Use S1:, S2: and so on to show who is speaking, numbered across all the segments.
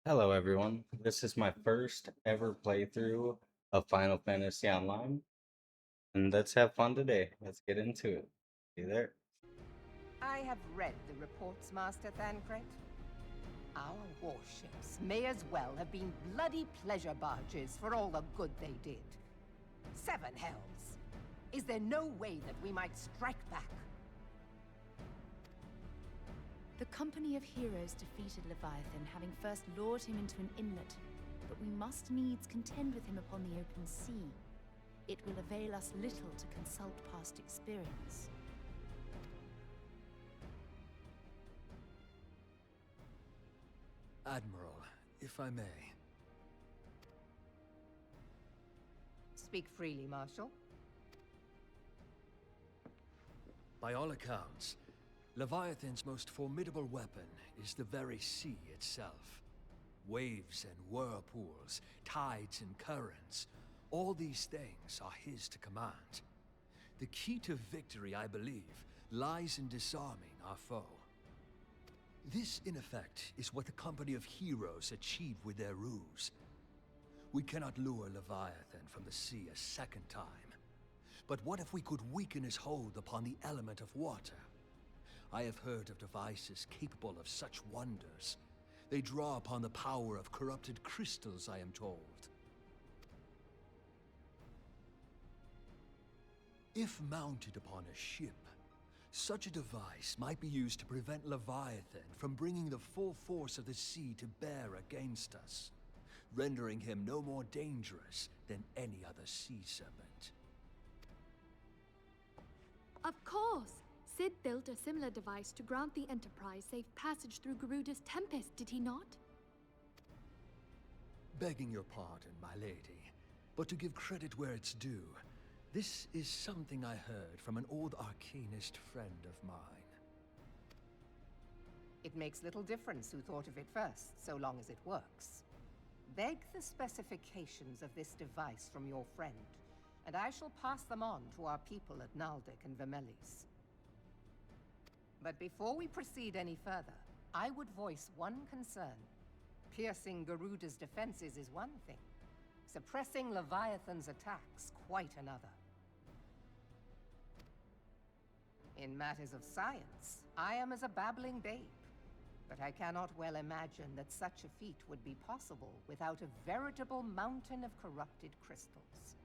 S1: Hello, everyone. This is my first ever playthrough of Final Fantasy Online, and let's have fun today. Let's get into it. See you there.
S2: I have read the reports, Master Thancred. Our warships may as well have been bloody pleasure barges for all the good they did. Seven hells! Is there no way that we might strike back?
S3: The company of heroes defeated Leviathan, having first lured him into an inlet, but we must needs contend with him upon the open sea. It will avail us little to consult past experience.
S4: Admiral, if I may.
S2: Speak freely, Marshal.
S4: By all accounts, Leviathan's most formidable weapon is the very sea itself. Waves and whirlpools, tides and currents, all these things are his to command. The key to victory, I believe, lies in disarming our foe. This, in effect, is what the company of heroes achieve with their ruse. We cannot lure Leviathan from the sea a second time. But what if we could weaken his hold upon the element of water? I have heard of devices capable of such wonders. They draw upon the power of corrupted crystals, I am told. If mounted upon a ship, such a device might be used to prevent Leviathan from bringing the full force of the sea to bear against us, rendering him no more dangerous than any other sea serpent.
S5: Of course! Sid built a similar device to grant the Enterprise safe passage through Garuda's Tempest, did he not?
S4: Begging your pardon, my lady, but to give credit where it's due, this is something I heard from an old arcanist friend of mine.
S2: It makes little difference who thought of it first, so long as it works. Beg the specifications of this device from your friend, and I shall pass them on to our people at Naldic and Vermelis. But before we proceed any further, I would voice one concern. Piercing Garuda's defenses is one thing. Suppressing Leviathan's attacks, quite another. In matters of science, I am as a babbling babe. But I cannot well imagine that such a feat would be possible without a veritable mountain of corrupted crystals.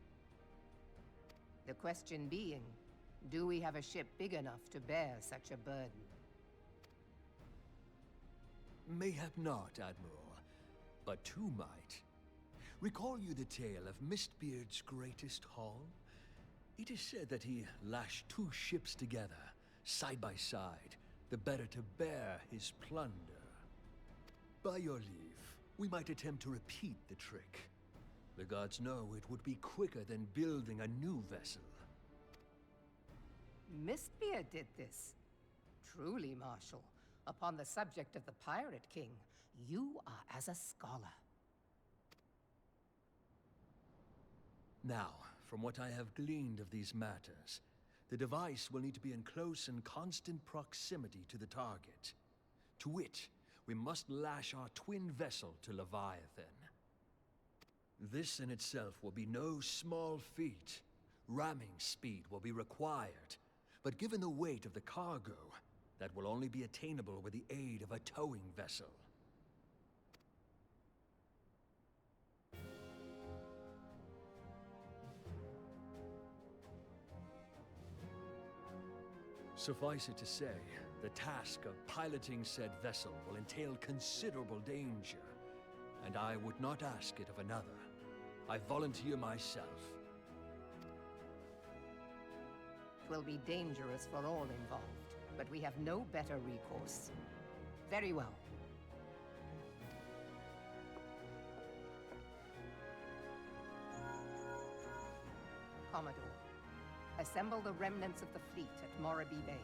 S2: The question being, do we have a ship big enough to bear such a burden?
S4: Mayhap not, Admiral, but two might. Recall you the tale of Mistbeard's greatest haul? It is said that he lashed two ships together, side by side, the better to bear his plunder. By your leave, we might attempt to repeat the trick. The gods know it would be quicker than building a new vessel.
S2: Mistbeard did this. Truly, Marshal, upon the subject of the Pirate King, you are as a scholar.
S4: Now, from what I have gleaned of these matters, the device will need to be in close and constant proximity to the target. To wit, we must lash our twin vessel to Leviathan. This in itself will be no small feat. Ramming speed will be required, but given the weight of the cargo, that will only be attainable with the aid of a towing vessel. Suffice it to say, the task of piloting said vessel will entail considerable danger, and I would not ask it of another. I volunteer myself.
S2: It will be dangerous for all involved, but we have no better recourse. Very well. Commodore, assemble the remnants of the fleet at Morabee Bay.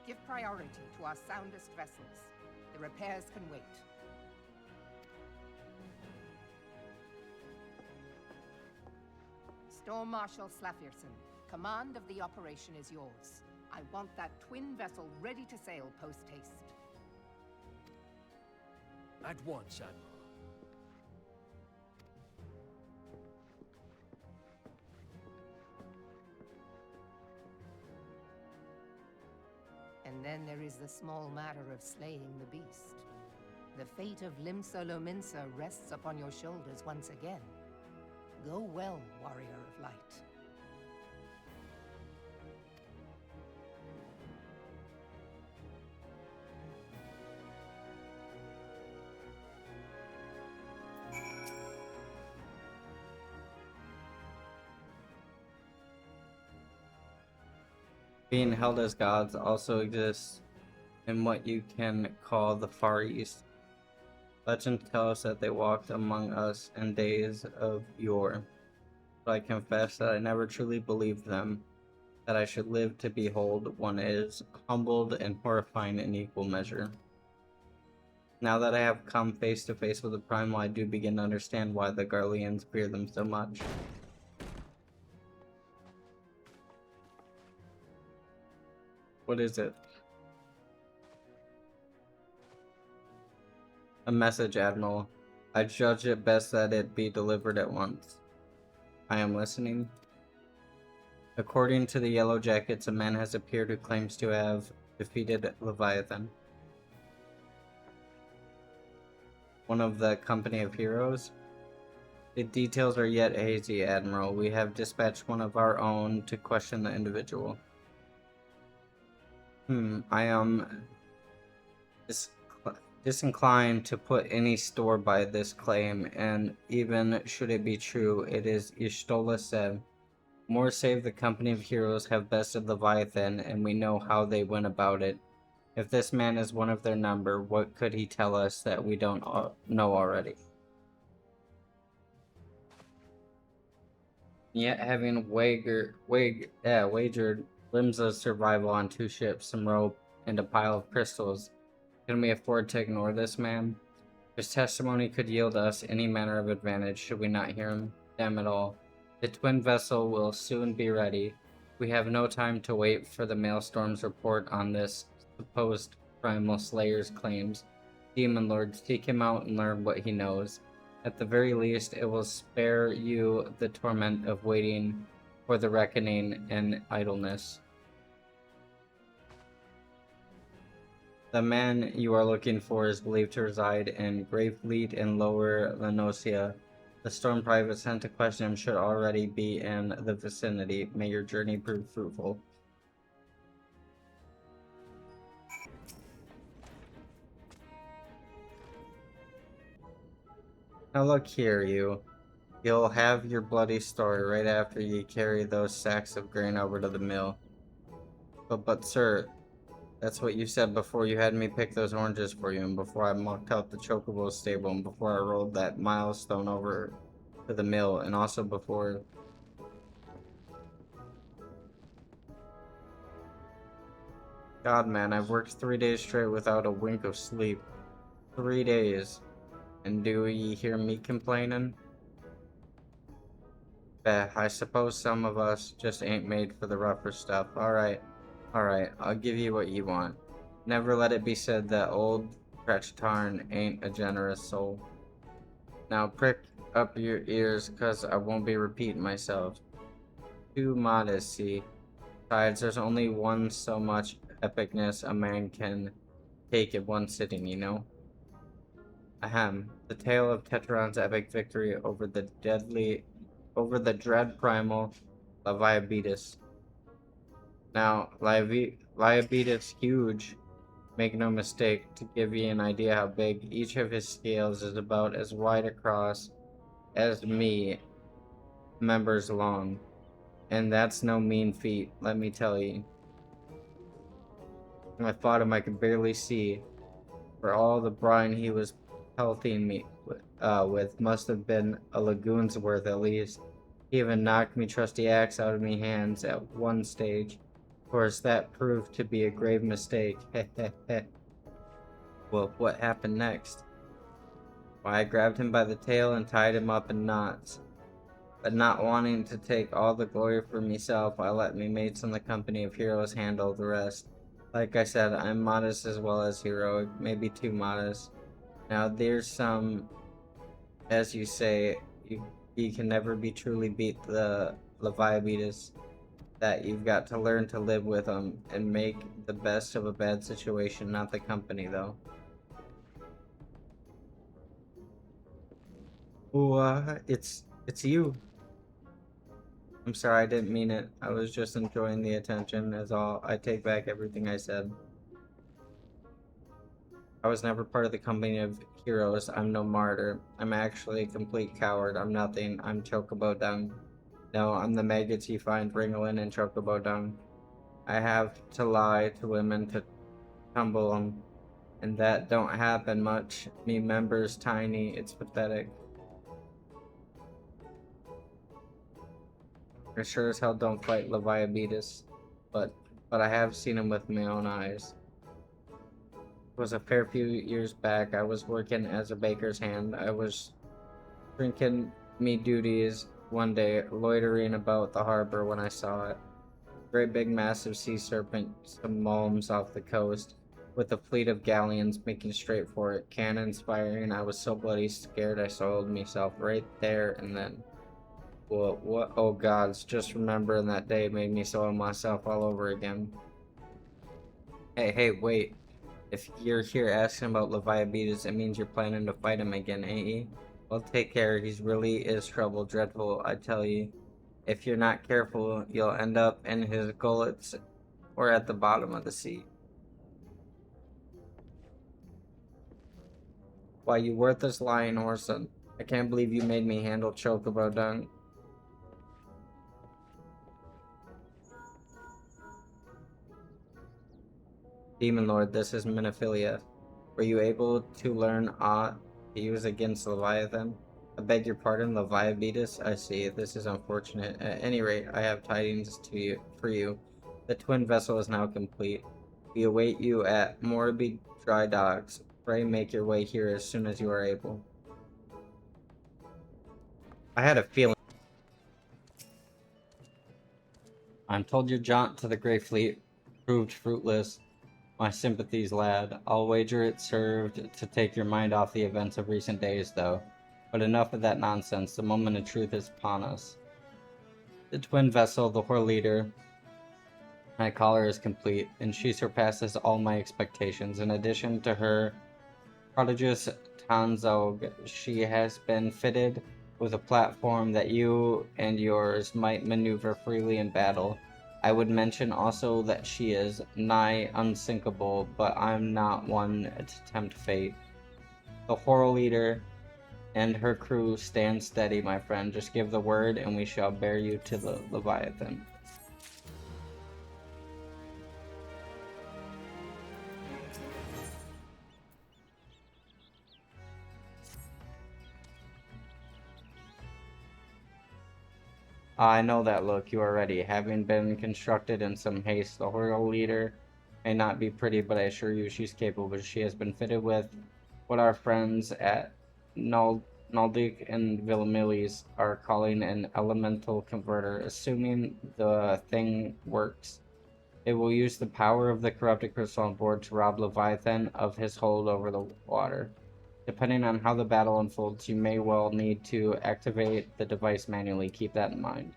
S2: Give priority to our soundest vessels. The repairs can wait. Storm Marshal Slafirson, command of the operation is yours. I want that twin vessel ready to sail post-haste.
S4: At once, Admiral.
S2: And then there is the small matter of slaying the beast. The fate of Limsa Lominsa rests upon your shoulders once again. Go well, warrior of light.
S1: Being held as gods also exists in what you can call the Far East. Legends tell us that they walked among us in days of yore, but I confess that I never truly believed them, that I should live to behold one is humbled and horrifying in equal measure. Now that I have come face to face with the Primal, I do begin to understand why the Garleans fear them so much. What is it? A message, Admiral. I judge it best that it be delivered at once. I am listening. According to the Yellow Jackets, a man has appeared who claims to have defeated Leviathan. One of the company of heroes? The details are yet hazy, Admiral. We have dispatched one of our own to question the individual. I am disinclined to put any store by this claim, and even should it be true, it is Y'shtola said. More save the company of heroes have bested Leviathan, and we know how they went about it. If this man is one of their number, what could he tell us that we don't know already? Yet having wagered Limsa's survival on 2 ships, some rope, and a pile of crystals, can we afford to ignore this man? His testimony could yield us any manner of advantage should we not hear him. Damn it all. The twin vessel will soon be ready. We have no time to wait for the Maelstром's report on this supposed Primal Slayer's claims. Demon Lord, seek him out and learn what he knows. At the very least, it will spare you the torment of waiting for the reckoning and idleness. The man you are looking for is believed to reside in Gravefleet in Lower Lenosia. The Storm Private sent to question him should already be in the vicinity. May your journey prove fruitful. Now look here, you. You'll have your bloody story right after you carry those sacks of grain over to the mill. But sir, that's what you said before you had me pick those oranges for you, and before I mucked out the chocobo stable, and before I rolled that milestone over to the mill, and also before... God, man, I've worked 3 days straight without a wink of sleep. 3 days. And do ye hear me complaining? I suppose some of us just ain't made for the rougher stuff. Alright, I'll give you what you want. Never let it be said that old Kretchtarn ain't a generous soul. Now prick up your ears, cause I won't be repeating myself. Too modest, see. Besides, there's only one so much epicness a man can take at one sitting, you know? Ahem. The tale of Teteron's epic victory over the dread primal Leviabetus. Now, Leviabetus huge, make no mistake, to give you an idea how big, each of his scales is about as wide across as me, members long. And that's no mean feat, let me tell you. When I fought him, I could barely see, for all the brine he was pelting me with must have been a lagoon's worth at least. He even knocked me trusty axe out of me hands at one stage. Of course, that proved to be a grave mistake. Well, what happened next? Why, I grabbed him by the tail and tied him up in knots. But not wanting to take all the glory for myself, I let me mates in the company of heroes handle the rest. Like I said, I'm modest as well as heroic, maybe too modest. Now, there's some, as you say, you can never be truly beat the Leviathan, that you've got to learn to live with them and make the best of a bad situation, not the company, though. Oh, it's you. I'm sorry, I didn't mean it. I was just enjoying the attention, as all. I take back everything I said. I was never part of the company of heroes. I'm no martyr. I'm actually a complete coward. I'm nothing. I'm Chocobo Dung. No, I'm the maggots you find wriggling in Chocobo Dung. I have to lie to women to tumble them, and that don't happen much. Me members tiny. It's pathetic. I sure as hell don't fight Leviathan, but I have seen him with my own eyes. It was a fair few years back. I was working as a baker's hand. I was drinking me duties one day, loitering about the harbor when I saw it. Great big massive sea serpent, some malms off the coast, with a fleet of galleons making straight for it, cannons firing. I was so bloody scared I soiled myself right there and then. What? Oh gods, just remembering that day made me soil myself all over again. Hey, wait. If you're here asking about Leviathan, it means you're planning to fight him again, ain't you? Well, take care. He's really is trouble, dreadful, I tell you. If you're not careful, you'll end up in his gullets or at the bottom of the sea. Why, you worthless lying Orson. I can't believe you made me handle Chocobo Dung. Demon Lord, this is Minophilia. Were you able to learn aught to use against Leviathan? I beg your pardon, Leviathan? I see. This is unfortunate. At any rate, I have tidings for you. The twin vessel is now complete. We await you at Morbi Dry Docks. Pray make your way here as soon as you are able. I had a feeling. I'm told your jaunt to the Grey Fleet proved fruitless. My sympathies, lad. I'll wager it served to take your mind off the events of recent days, though. But enough of that nonsense. The moment of truth is upon us. The twin vessel, the Horde Leader, I call her, is complete, and she surpasses all my expectations. In addition to her prodigious Tanzog, she has been fitted with a platform that you and yours might maneuver freely in battle. I would mention also that she is nigh unsinkable, but I'm not one to tempt fate. The Horror Leader and her crew stand steady, my friend. Just give the word and we shall bear you to the Leviathan. I know that look. You are ready. Having been constructed in some haste, the Horror Leader may not be pretty, but I assure you she's capable. She has been fitted with what our friends at Naldik and Villamillis are calling an elemental converter. Assuming the thing works, it will use the power of the corrupted crystal on board to rob Leviathan of his hold over the water. Depending on how the battle unfolds, you may well need to activate the device manually. Keep that in mind.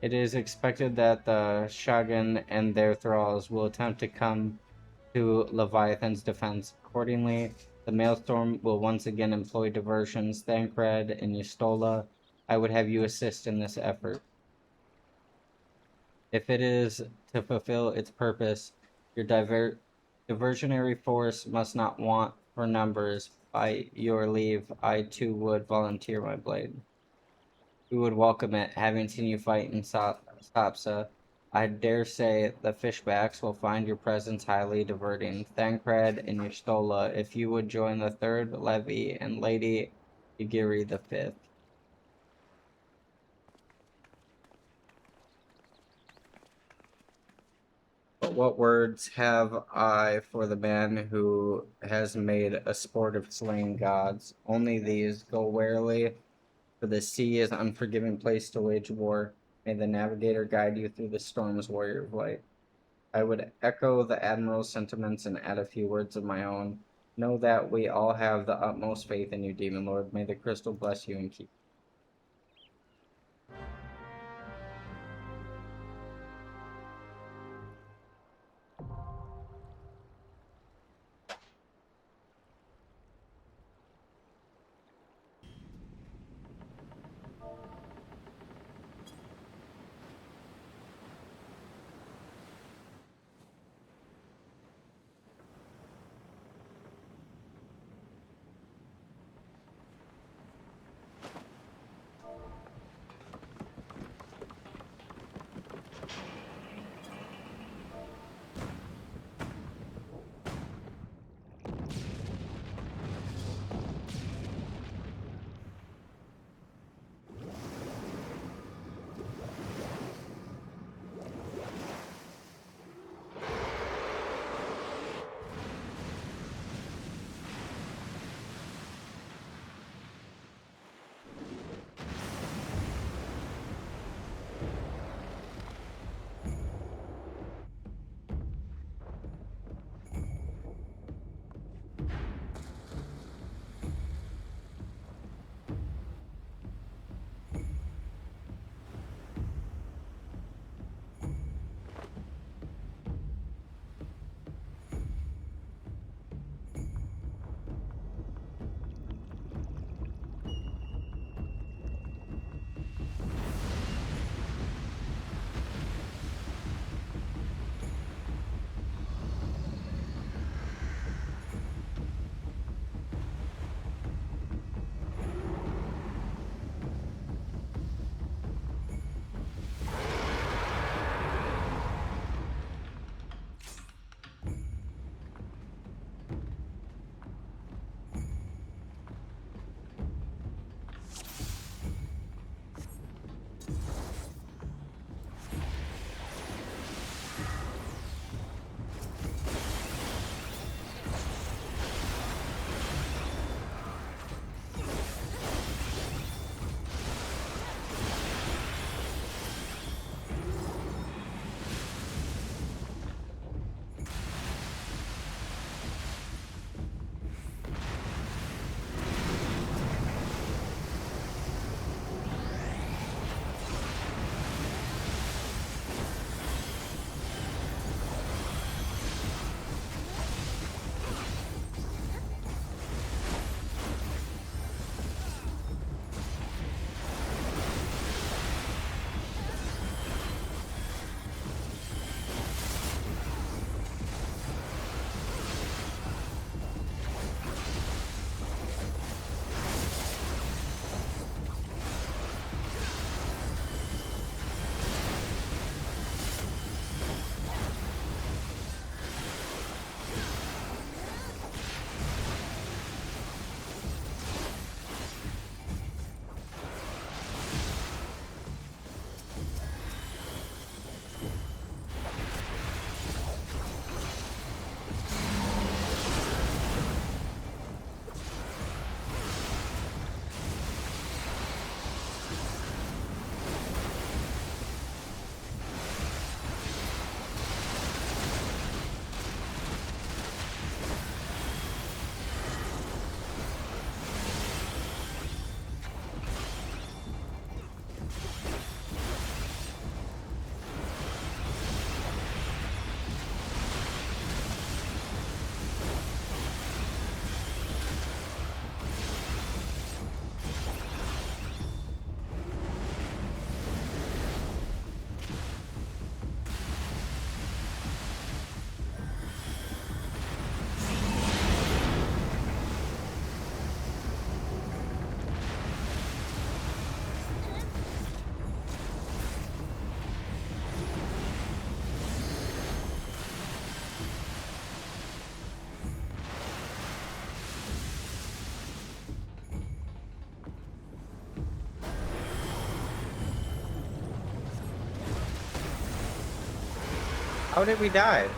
S1: It is expected that the Shogun and their thralls will attempt to come to Leviathan's defense. Accordingly, the Maelstrom will once again employ diversions. Thancred and Yustola, I would have you assist in this effort. If it is to fulfill its purpose, your diversionary force must not want for numbers. By your leave, I too would volunteer my blade. We would welcome it, having seen you fight in Sapsa. I dare say the fishbacks will find your presence highly diverting. Thancred and Yustola, if you would join the Third Levy and Lady Igiri the Fifth. But what words have I for the man who has made a sport of slaying gods? Only these: go warily, for the sea is an unforgiving place to wage war. May the navigator guide you through the storms, warrior of light. I would echo the Admiral's sentiments and add a few words of my own. Know that we all have the utmost faith in you, Demon Lord. May the crystal bless you and keep you. How did we die?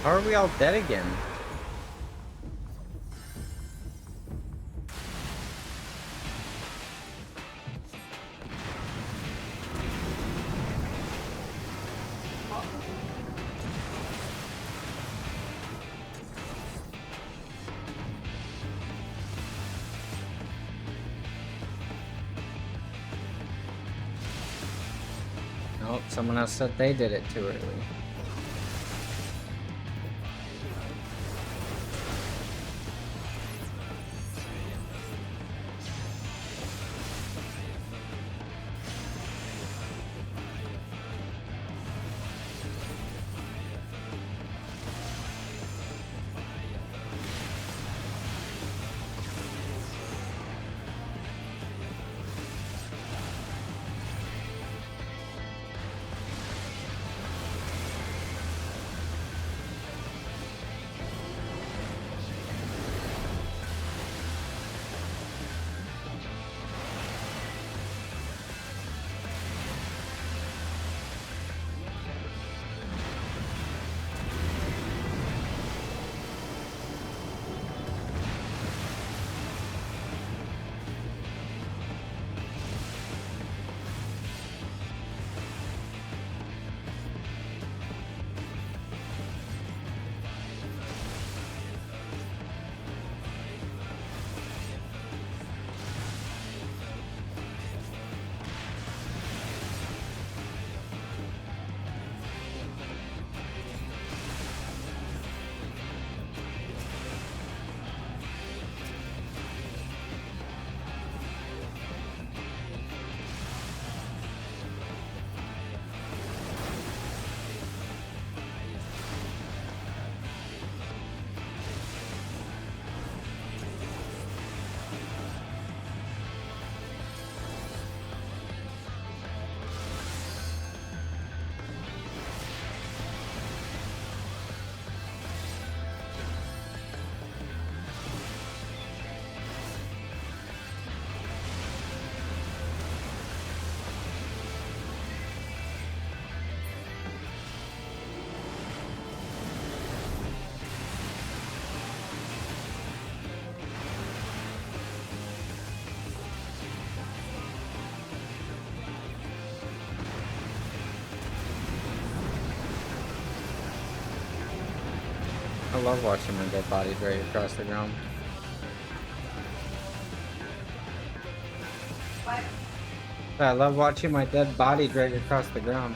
S1: How are we all dead again? Oh, someone else said they did it too early. I love watching my dead body drag across the ground. I love watching my dead body drag across the ground.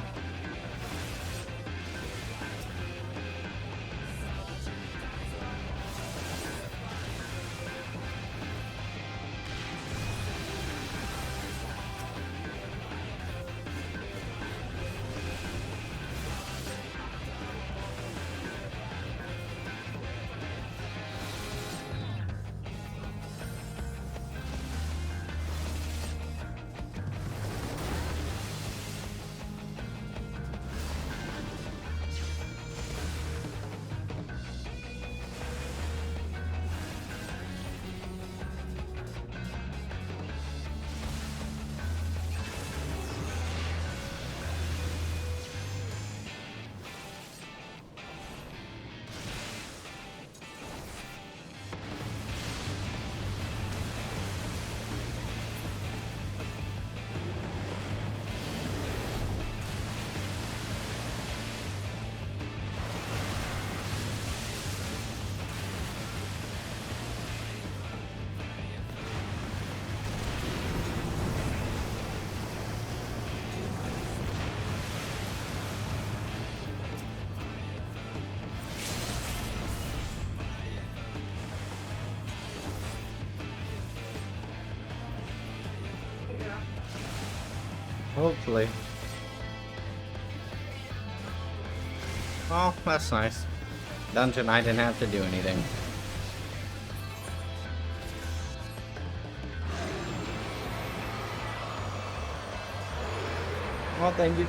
S1: Hopefully. Oh, that's nice. Dungeon, I didn't have to do anything. Well, thank you.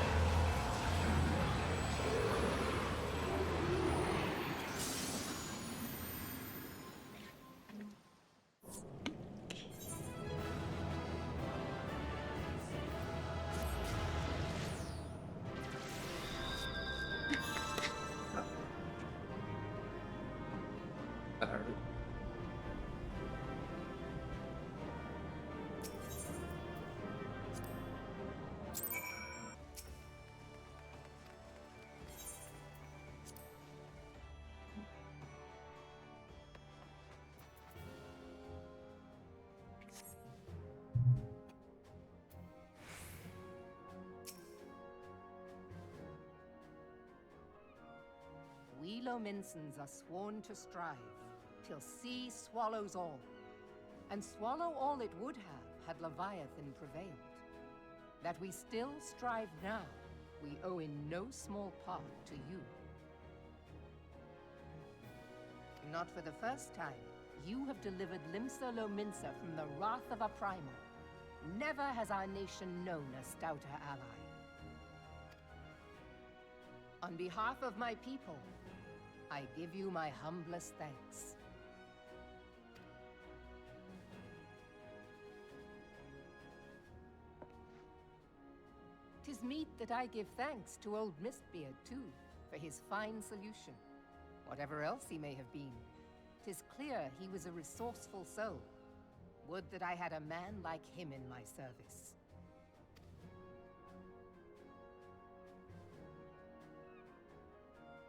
S2: Lominsans are sworn to strive, till sea swallows all. And swallow all it would have had Leviathan prevailed. That we still strive now, we owe in no small part to you. Not for the first time, you have delivered Limsa Lominsa from the wrath of a primal. Never has our nation known a stouter ally. On behalf of my people, I give you my humblest thanks. 'Tis meet that I give thanks to old Mistbeard, too, for his fine solution. Whatever else he may have been, 'tis clear he was a resourceful soul. Would that I had a man like him in my service.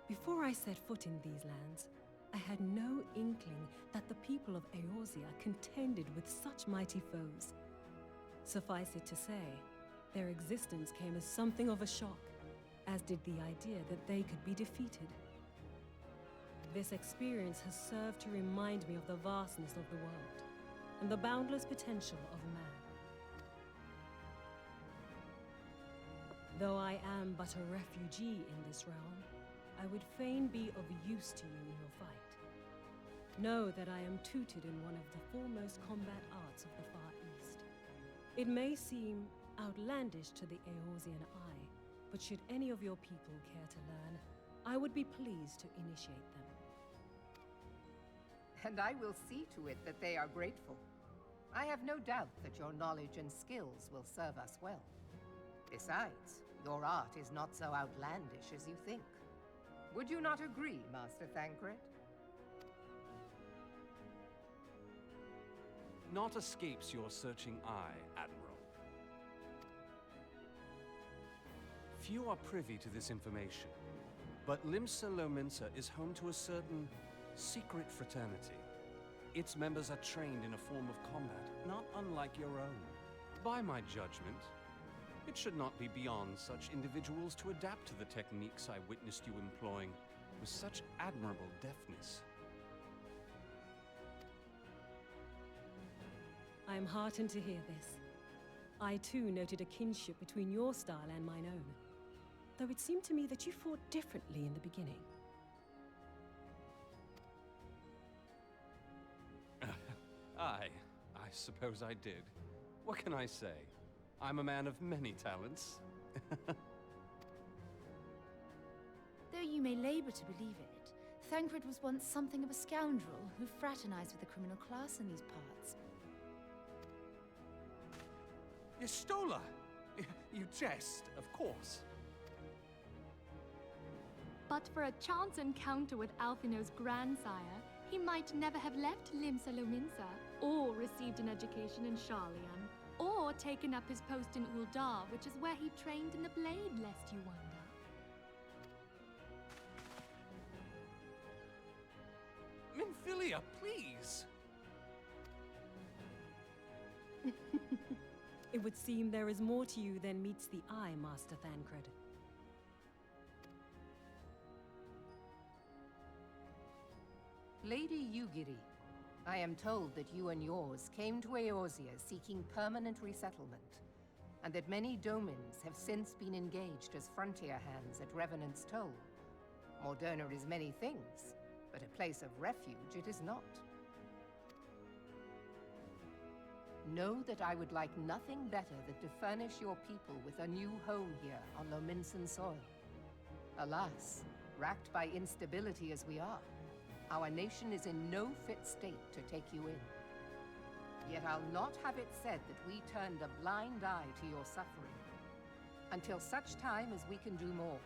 S6: Before I set foot in these lands, I had no inkling that the people of Eorzea contended with such mighty foes. Suffice it to say, their existence came as something of a shock, as did the idea that they could be defeated. This experience has served to remind me of the vastness of the world, and the boundless potential of man. Though I am but a refugee in this realm, I would fain be of use to you in your fight. Know that I am tutored in one of the foremost combat arts of the Far East. It may seem outlandish to the Eorzean eye, but should any of your people care to learn, I would be pleased to initiate them.
S2: And I will see to it that they are grateful. I have no doubt that your knowledge and skills will serve us well. Besides, your art is not so outlandish as you think. Would you not agree, Master Thancred?
S7: Naught escapes your searching eye, Admiral. Few are privy to this information, but Limsa Lominsa is home to a certain secret fraternity. Its members are trained in a form of combat not unlike your own. By my judgment, it should not be beyond such individuals to adapt to the techniques I witnessed you employing with such admirable deftness.
S6: I am heartened to hear this. I too noted a kinship between your style and mine own, though it seemed to me that you fought differently in the beginning.
S7: I suppose I did. What can I say? I'm a man of many talents.
S3: Though you may labor to believe it, Thancred was once something of a scoundrel who fraternized with the criminal class in these parts.
S7: Yestola! You jest, of course.
S5: But for a chance encounter with Alphino's grandsire, he might never have left Limsa Lominsa, or received an education in Sharlayan, or taken up his post in Uldar, which is where he trained in the blade, lest you wonder.
S7: Minfilia, please!
S6: It would seem there is more to you than meets the eye, Master Thancred.
S2: Lady Yugiri, I am told that you and yours came to Eorzea seeking permanent resettlement, and that many domins have since been engaged as frontier hands at Revenant's Toll. Moderna is many things, but a place of refuge it is not. Know that I would like nothing better than to furnish your people with a new home here on Lominsan soil. Alas, racked by instability as we are, our nation is in no fit state to take you in. Yet I'll not have it said that we turned a blind eye to your suffering. Until such time as we can do more,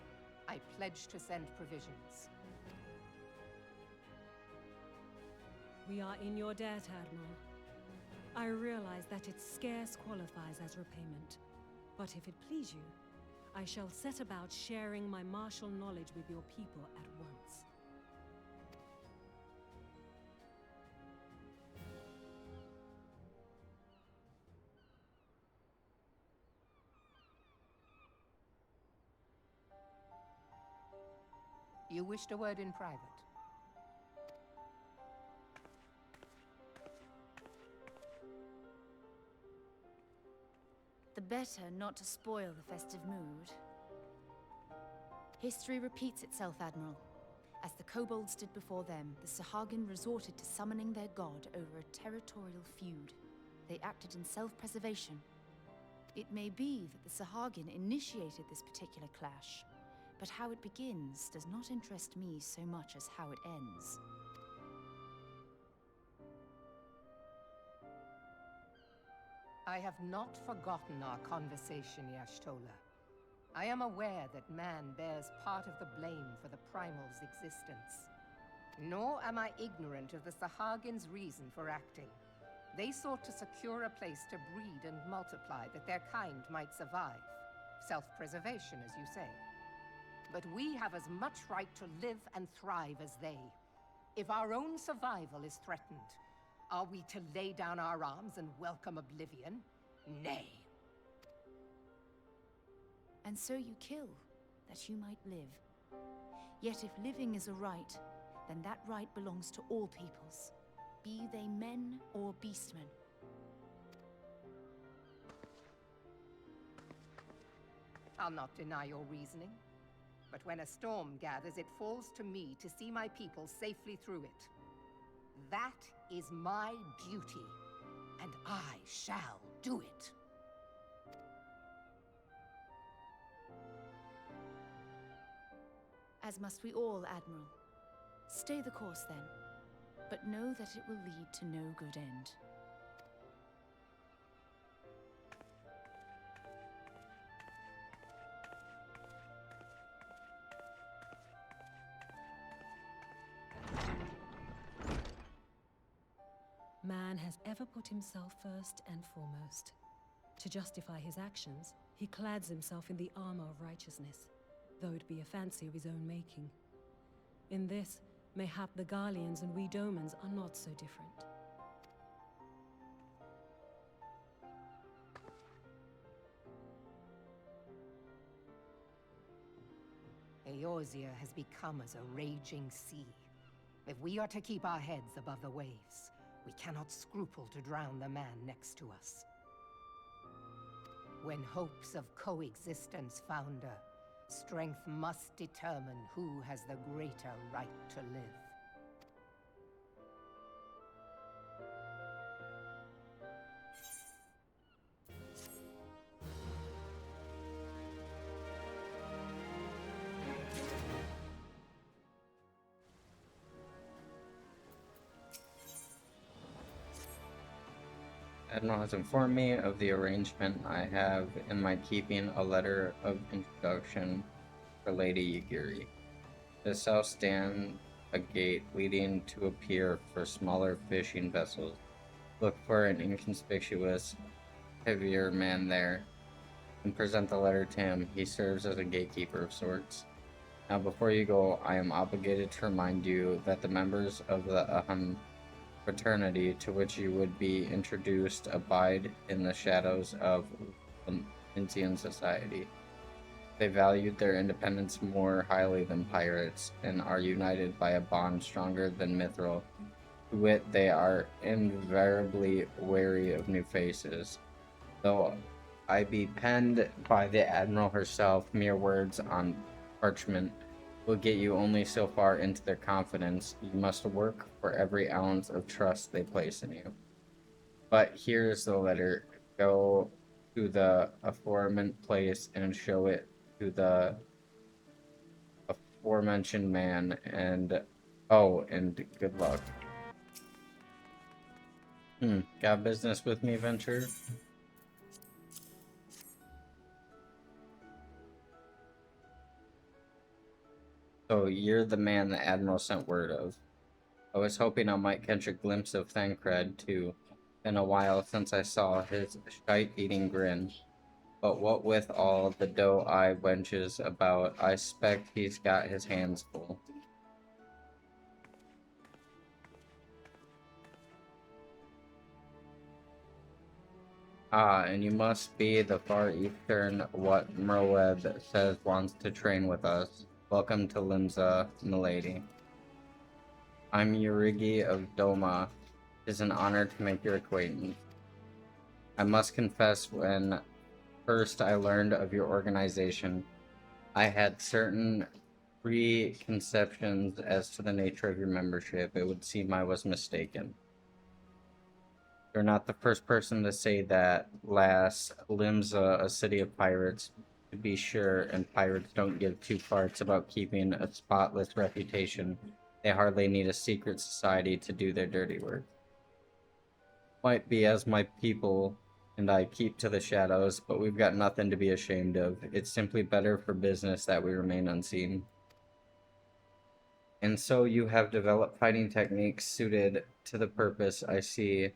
S2: I pledge to send provisions.
S6: We are in your debt, Admiral. I realize that it scarce qualifies as repayment, but if it please you, I shall set about sharing my martial knowledge with your people at once.
S2: You wished a word in private.
S3: The better not to spoil the festive mood. History repeats itself, Admiral. As the kobolds did before them, the Sahagin resorted to summoning their god over a territorial feud. They acted in self-preservation. It may be that the Sahagin initiated this particular clash, but how it begins does not interest me so much as how it ends.
S2: I have not forgotten our conversation, Y'shtola. I am aware that man bears part of the blame for the Primal's existence. Nor am I ignorant of the Sahagin's reason for acting. They sought to secure a place to breed and multiply that their kind might survive. Self-preservation, as you say. But we have as much right to live and thrive as they. If our own survival is threatened, are we to lay down our arms and welcome oblivion? Nay.
S3: And so you kill, that you might live. Yet if living is a right, then that right belongs to all peoples, be they men or beastmen.
S2: I'll not deny your reasoning. But when a storm gathers, it falls to me to see my people safely through it. That is my duty, and I shall do it.
S3: As must we all, Admiral. Stay the course, then, but know that it will lead to no good end.
S6: Man has ever put himself first and foremost. To justify his actions, he clads himself in the armor of righteousness, though it be a fancy of his own making. In this, mayhap the Garleans and we Domans are not so different.
S2: Eorzea has become as a raging sea. If we are to keep our heads above the waves, we cannot scruple to drown the man next to us. When hopes of coexistence founder, strength must determine who has the greater right to live.
S1: Admiral has informed me of the arrangement. I have in my keeping a letter of introduction for Lady Yagiri. The south stand a gate leading to a pier for smaller fishing vessels. Look for an inconspicuous, heavier man there, and present the letter to him. He serves as a gatekeeper of sorts. Now before you go, I am obligated to remind you that the members of the fraternity to which you would be introduced abide in the shadows of Indian society. They valued their independence more highly than pirates, and are united by a bond stronger than mithril. To wit, they are invariably wary of new faces. Though I be penned by the Admiral herself, mere words on parchment will get you only so far into their confidence. You must work for every ounce of trust they place in you. But here's the letter. Go to the aforementioned place and show it to the aforementioned man, and and good luck. Got business with me, Venture? So you're the man the Admiral sent word of. I was hoping I might catch a glimpse of Thancred, too. Been a while since I saw his shite-eating grin. But what with all the doe-eye wenches about, I expect he's got his hands full. Ah, and you must be the far eastern what Merwed says wants to train with us. Welcome to Limsa, milady. I'm Yurigi of Doma. It is an honor to make your acquaintance. I must confess, when first I learned of your organization, I had certain preconceptions as to the nature of your membership. It would seem I was mistaken. You're not the first person to say that. Lass, Limsa, a city of pirates, to be sure, and pirates don't give two farts about keeping a spotless reputation. They hardly need a secret society to do their dirty work. Might be as my people and I keep to the shadows, but we've got nothing to be ashamed of. It's simply better for business that we remain unseen. And so you have developed fighting techniques suited to the purpose, I see.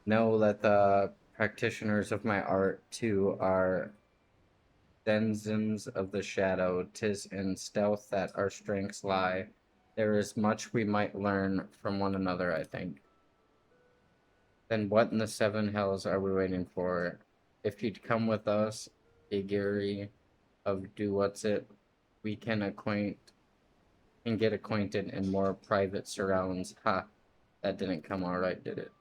S1: Know that the practitioners of my art, too, are denizens of the shadow. 'Tis in stealth that our strengths lie. There is much we might learn from one another, I think. Then what in the seven hells are we waiting for? If you'd come with us, Igiri of Do What's It, we can get acquainted in more private surrounds. Ha! That didn't come alright, did it?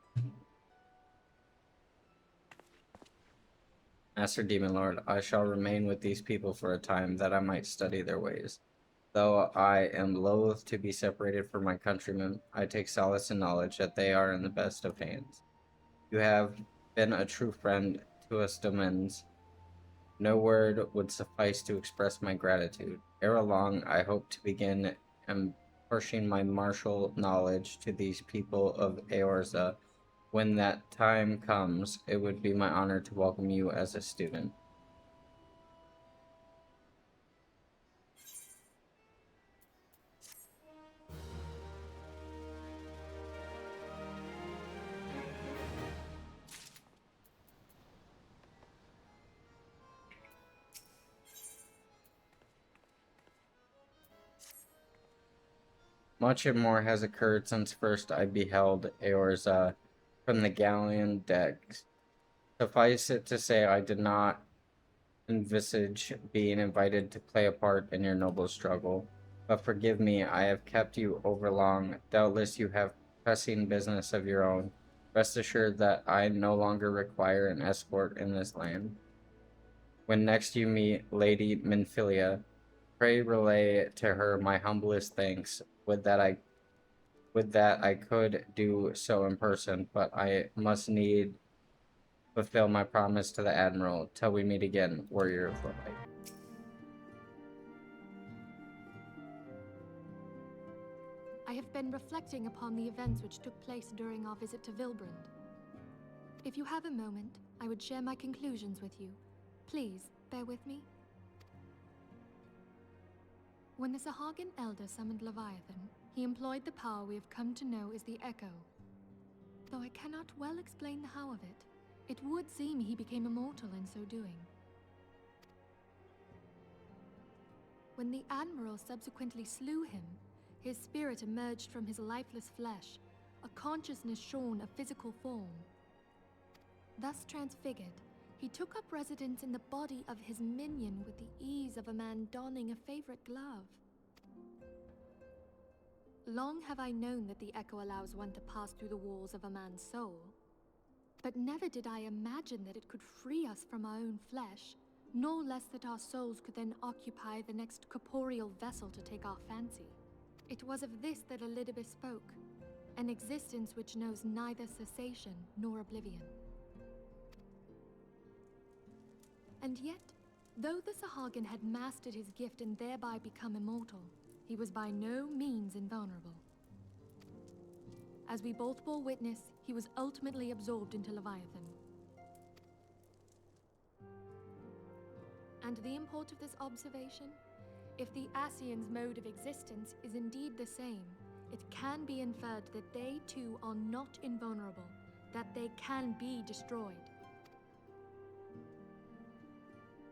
S1: Master Demon Lord, I shall remain with these people for a time, that I might study their ways. Though I am loath to be separated from my countrymen, I take solace in knowledge that they are in the best of hands. You have been a true friend to us Domens. No word would suffice to express my gratitude. Ere long, I hope to begin pushing my martial knowledge to these people of Eorza. When that time comes, it would be my honor to welcome you as a student. Much and more has occurred since first I beheld Eorza from the galleon decks. Suffice it to say, I did not envisage being invited to play a part in your noble struggle. But forgive me, I have kept you overlong. Doubtless you have pressing business of your own. Rest assured that I no longer require an escort in this land. When next you meet Lady Minfilia, pray relay to her my humblest thanks. Would that I could do so in person, but I must need fulfill my promise to the Admiral. Till we meet again, Warrior of the Light.
S5: I have been reflecting upon the events which took place during our visit to Vilbrand. If you have a moment, I would share my conclusions with you. Please, bear with me. When the Sahagin Elder summoned Leviathan, he employed the power we have come to know as the Echo. Though I cannot well explain the how of it, it would seem he became immortal in so doing. When the Admiral subsequently slew him, his spirit emerged from his lifeless flesh, a consciousness shorn of physical form. Thus transfigured, he took up residence in the body of his minion with the ease of a man donning a favorite glove. Long have I known that the Echo allows one to pass through the walls of a man's soul, but never did I imagine that it could free us from our own flesh, nor less that our souls could then occupy the next corporeal vessel to take our fancy. It was of this that Elidibus spoke, an existence which knows neither cessation nor oblivion. And yet, though the Sahagin had mastered his gift and thereby become immortal, he was by no means invulnerable. As we both bore witness, he was ultimately absorbed into Leviathan. And the import of this observation? If the Ascians' mode of existence is indeed the same, it can be inferred that they too are not invulnerable, that they can be destroyed.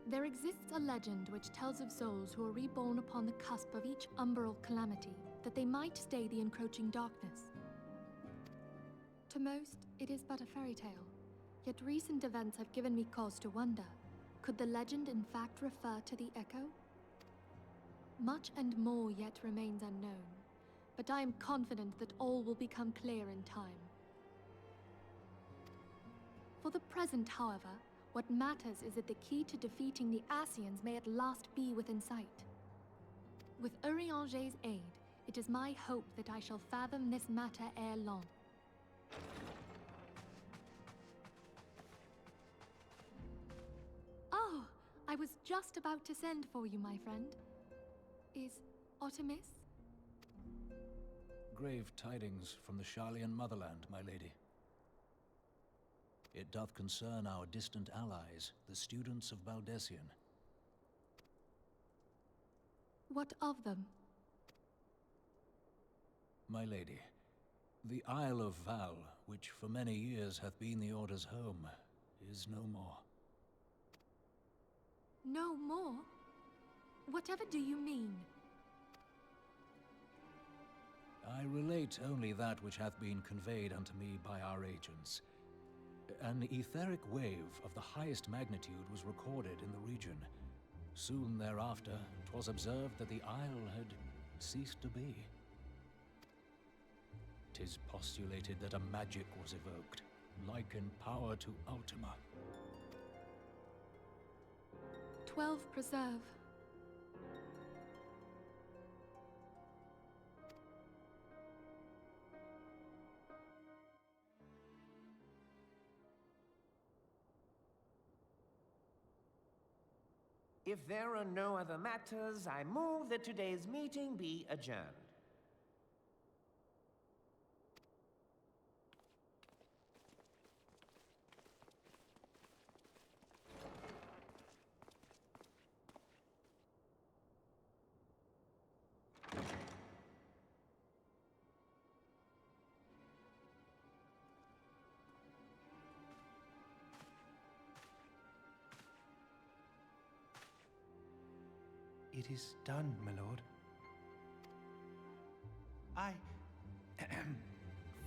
S5: There exists a legend which tells of souls who are reborn upon the cusp of each umbral calamity, that they might stay the encroaching darkness. To most, it is but a fairy tale, yet recent events have given me cause to wonder, could the legend in fact refer to the Echo? Much and more yet remains unknown, but I am confident that all will become clear in time. For the present, however, what matters is that the key to defeating the Ascians may at last be within sight. With Urianger's aid, it is my hope that I shall fathom this matter ere long. Oh, I was just about to send for you, my friend. Is Artemis?
S8: Grave tidings from the Sharlayan motherland, my lady. It doth concern our distant allies, the students of Baldessian.
S5: What of them?
S8: My lady, the Isle of Val, which for many years hath been the Order's home, is no more.
S5: No more? Whatever do you mean?
S8: I relate only that which hath been conveyed unto me by our agents. An etheric wave of the highest magnitude was recorded in the region. Soon thereafter, 'twas observed that the isle had ceased to be. 'Tis postulated that a magic was evoked, like in power to Ultima.
S5: 12 preserve.
S9: If there are no other matters, I move that today's meeting be adjourned.
S10: It is done, my lord. I...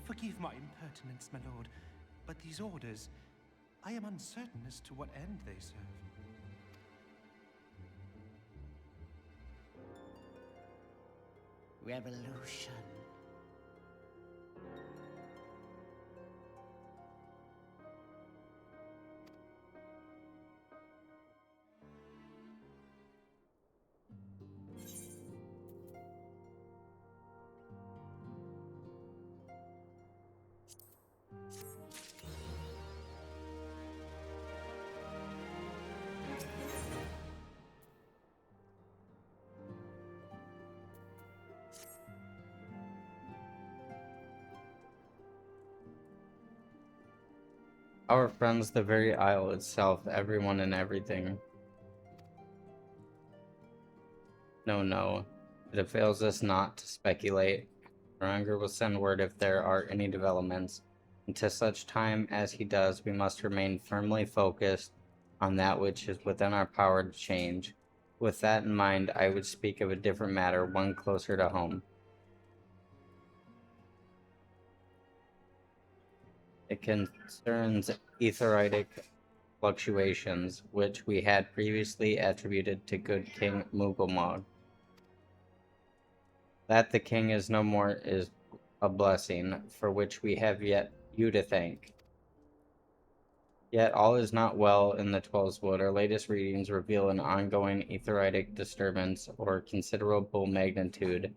S10: Forgive my impertinence, my lord, but these orders, I am uncertain as to what end they serve.
S9: Revolution.
S1: Our friends, the very isle itself, everyone and everything. No. It avails us not to speculate. Ranger will send word if there are any developments. Until such time as he does, we must remain firmly focused on that which is within our power to change. With that in mind, I would speak of a different matter, one closer to home. It concerns etheritic fluctuations, which we had previously attributed to good King Mughal. That the king is no more is a blessing, for which we have yet you to thank. Yet all is not well in the Twelveswood. Our latest readings reveal an ongoing etheritic disturbance or considerable magnitude.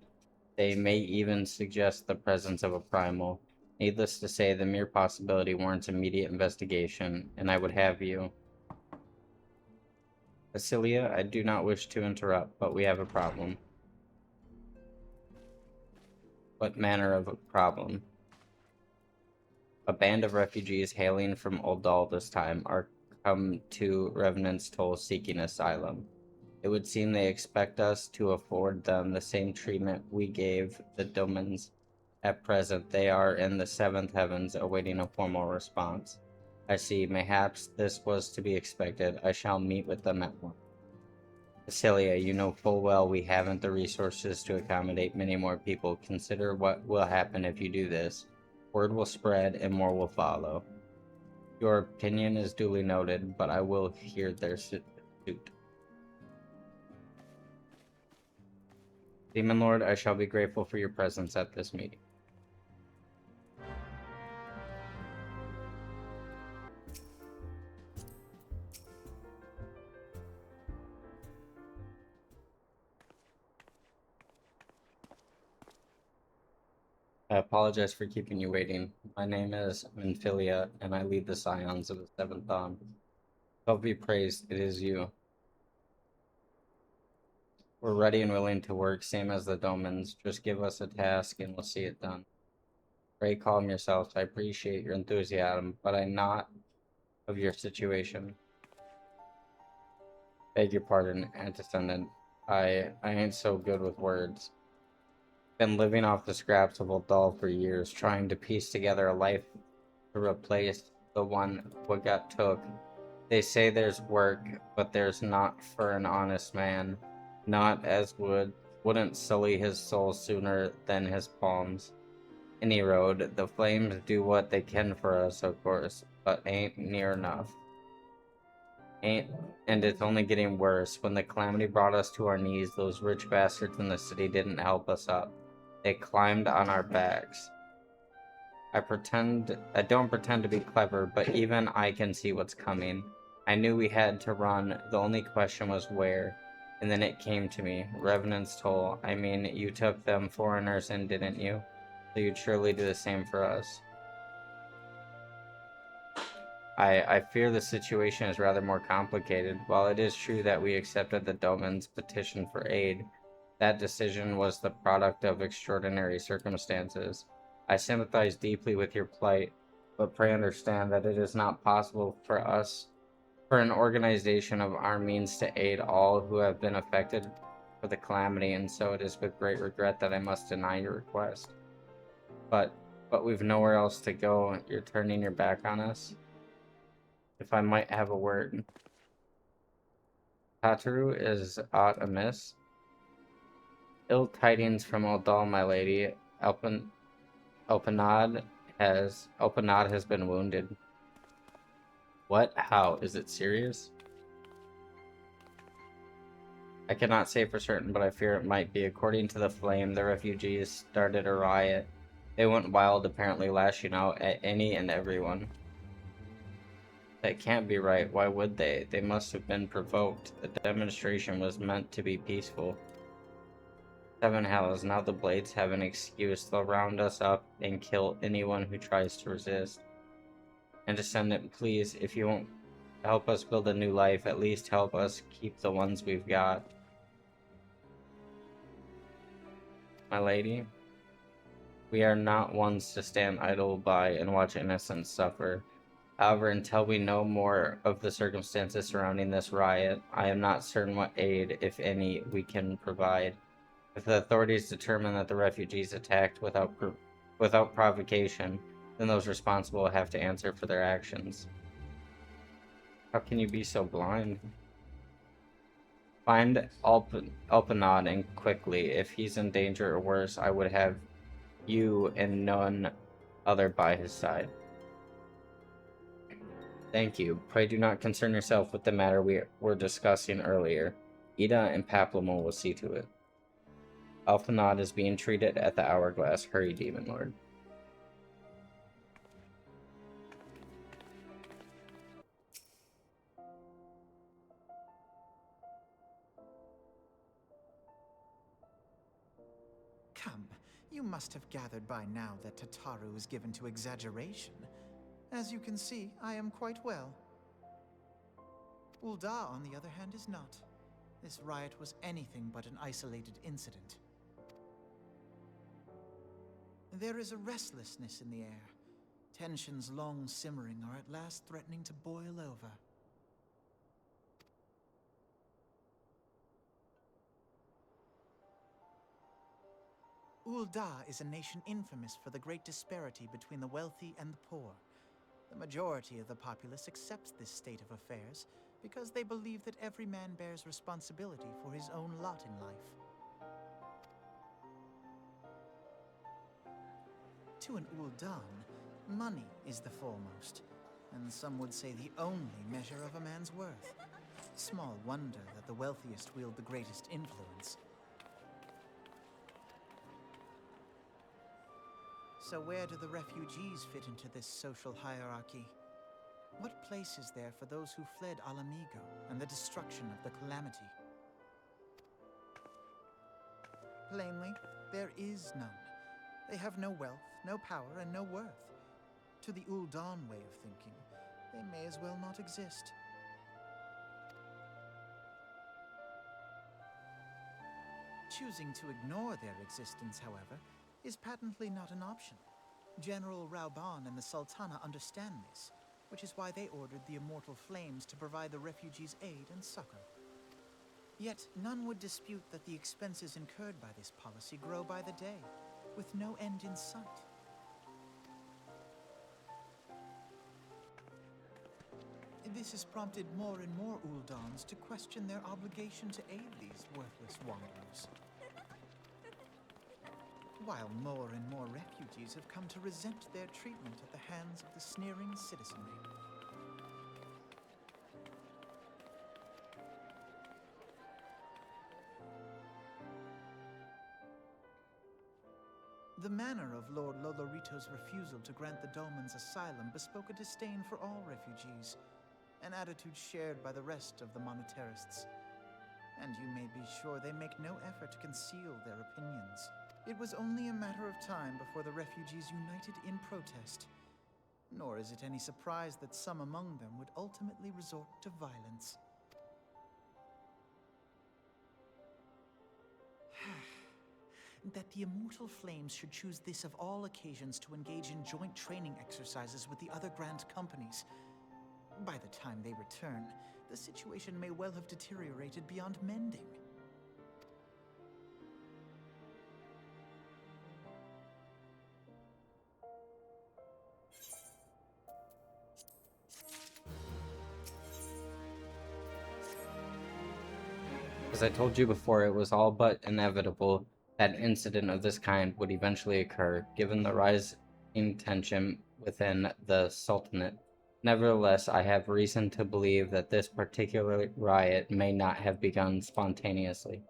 S1: They may even suggest the presence of a primal. Needless to say, the mere possibility warrants immediate investigation, and I would have you. Basilia, I do not wish to interrupt, but we have a problem. What manner of a problem? A band of refugees hailing from Oldal this time are come to Revenant's Toll seeking asylum. It would seem they expect us to afford them the same treatment we gave the Domans. At present, they are in the seventh heavens, awaiting a formal response. I see. Mayhaps this was to be expected. I shall meet with them at once. Basilia, you know full well we haven't the resources to accommodate many more people. Consider what will happen if you do this. Word will spread, and more will follow. Your opinion is duly noted, but I will hear their suit. Demon Lord, I shall be grateful for your presence at this meeting. I apologize for keeping you waiting. My name is Minfilia, and I lead the Scions of the Seventh Dawn. God be praised, it is you. We're ready and willing to work, same as the Domans. Just give us a task and we'll see it done. Pray calm yourselves. I appreciate your enthusiasm, but I'm not of your situation. Beg your pardon, Antecedent. I ain't so good with words. Been living off the scraps of Uldal for years, trying to piece together a life to replace the one what got took. They say there's work, but there's not for an honest man. Not as wouldn't sully his soul sooner than his palms. Any road, the flames do what they can for us, of course, but ain't near enough. And it's only getting worse. When the calamity brought us to our knees, those rich bastards in the city didn't help us up. They climbed on our backs. I don't pretend to be clever, but even I can see what's coming. I knew we had to run. The only question was where. And then it came to me. Revenant's Toll. I mean, you took them foreigners in, didn't you? So you'd surely do the same for us. I fear the situation is rather more complicated. While it is true that we accepted the Doman's petition for aid, that decision was the product of extraordinary circumstances. I sympathize deeply with your plight, but pray understand that it is not possible for an organization of our means to aid all who have been affected for the calamity, and so it is with great regret that I must deny your request. But we've nowhere else to go. You're turning your back on us? If I might have a word. Tataru, is aught amiss? Ill tidings from Uldal, my lady. Elpenad has been wounded. What? How? Is it serious? I cannot say for certain, but I fear it might be. According to the Flame, the refugees started a riot. They went wild, apparently lashing out at any and everyone. That can't be right. Why would they? They must have been provoked. The demonstration was meant to be peaceful. Seven hells, now the Blades have an excuse. They'll round us up and kill anyone who tries to resist. And Descendant, please, if you won't help us build a new life, at least help us keep the ones we've got. My lady, we are not ones to stand idle by and watch innocents suffer. However, until we know more of the circumstances surrounding this riot, I am not certain what aid, if any, we can provide. If the authorities determine that the refugees attacked without provocation, then those responsible will have to answer for their actions. How can you be so blind? Find Elpenad and quickly. If he's in danger or worse, I would have you and none other by his side. Thank you. Pray do not concern yourself with the matter we were discussing earlier. Ida and Paplamo will see to it. Elpenad is being treated at the Hourglass. Hurry, Demon Lord.
S10: Come, you must have gathered by now that Tataru is given to exaggeration. As you can see, I am quite well. Uldar, on the other hand, is not. This riot was anything but an isolated incident. There is a restlessness in the air. Tensions long simmering are at last threatening to boil over. Uldar is a nation infamous for the great disparity between the wealthy and the poor. The majority of the populace accepts this state of affairs because they believe that every man bears responsibility for his own lot in life. To an Uldan, money is the foremost, and some would say the only measure of a man's worth. Small wonder that the wealthiest wield the greatest influence. So where do the refugees fit into this social hierarchy? What place is there for those who fled Alamigo and the destruction of the Calamity? Plainly, there is none. They have no wealth, no power, and no worth. To the Ul'Dan way of thinking, they may as well not exist. Choosing to ignore their existence, however, is patently not an option. General Rauban and the Sultana understand this, which is why they ordered the Immortal Flames to provide the refugees aid and succor. Yet, none would dispute that the expenses incurred by this policy grow by the day, with no end in sight. This has prompted more and more Uldans to question their obligation to aid these worthless wanderers. While more and more refugees have come to resent their treatment at the hands of the sneering citizenry. The manner of Lord Lolorito's refusal to grant the Dolmens asylum bespoke a disdain for all refugees, an attitude shared by the rest of the Monetarists. And you may be sure they make no effort to conceal their opinions. It was only a matter of time before the refugees united in protest. Nor is it any surprise that some among them would ultimately resort to violence. That the Immortal Flames should choose this of all occasions to engage in joint training exercises with the other Grand Companies. By the time they return, the situation may well have deteriorated beyond mending.
S1: As I told you before, it was all but inevitable that an incident of this kind would eventually occur, given the rising tension within the Sultanate. Nevertheless, I have reason to believe that this particular riot may not have begun spontaneously.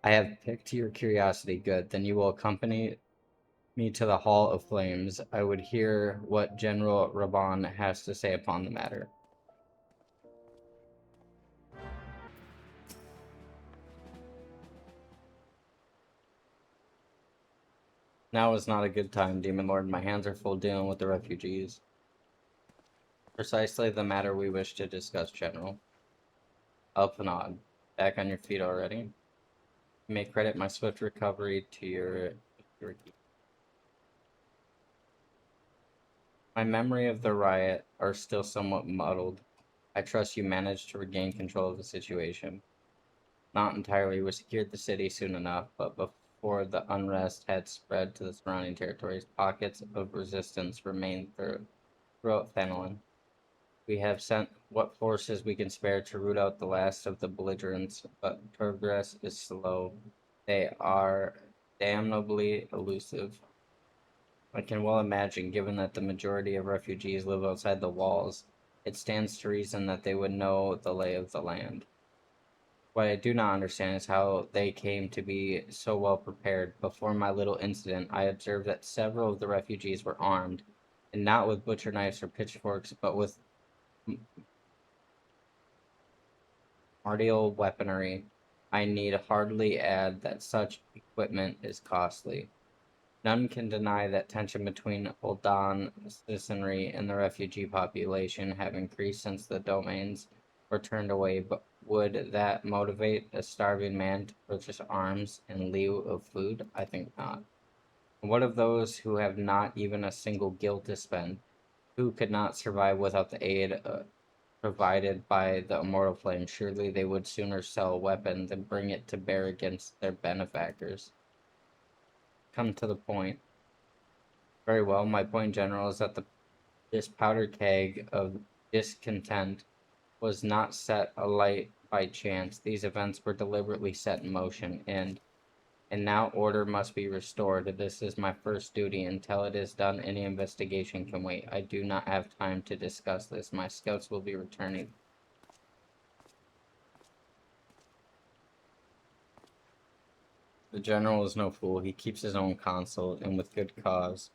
S1: I have piqued your curiosity. Good, then you will accompany me to the Hall of Flames. I would hear what General Raban has to say upon the matter. Now is not a good time, Demon Lord. My hands are full dealing with the refugees. Precisely the matter we wish to discuss, General. Elpanad, back on your feet already? You may credit my swift recovery to your My memory of the riot are still somewhat muddled. I trust you managed to regain control of the situation. Not entirely. We secured the city soon enough, but before the unrest had spread to the surrounding territories, pockets of resistance remained throughout Fenelon. We have sent what forces we can spare to root out the last of the belligerents, but progress is slow. They are damnably elusive. I can well imagine, given that the majority of refugees live outside the walls, it stands to reason that they would know the lay of the land. What I do not understand is how they came to be so well prepared. Before my little incident, I observed that several of the refugees were armed, and not with butcher knives or pitchforks, but with martial weaponry. I need hardly add that such equipment is costly. None can deny that tension between Ul'Dan citizenry and the refugee population have increased since the domains were turned away, but would that motivate a starving man to purchase arms in lieu of food? I think not. What of those who have not even a single guild to spend? Who could not survive without the aid provided by the Immortal Flame? Surely they would sooner sell a weapon than bring it to bear against their benefactors. Come to the point. Very well, my point, General, is that this powder keg of discontent was not set alight by chance. These events were deliberately set in motion, and now order must be restored. This is my first duty. Until it is done, any investigation can wait. I do not have time to discuss this. My scouts will be returning. The General is no fool. He keeps his own counsel, and with good cause.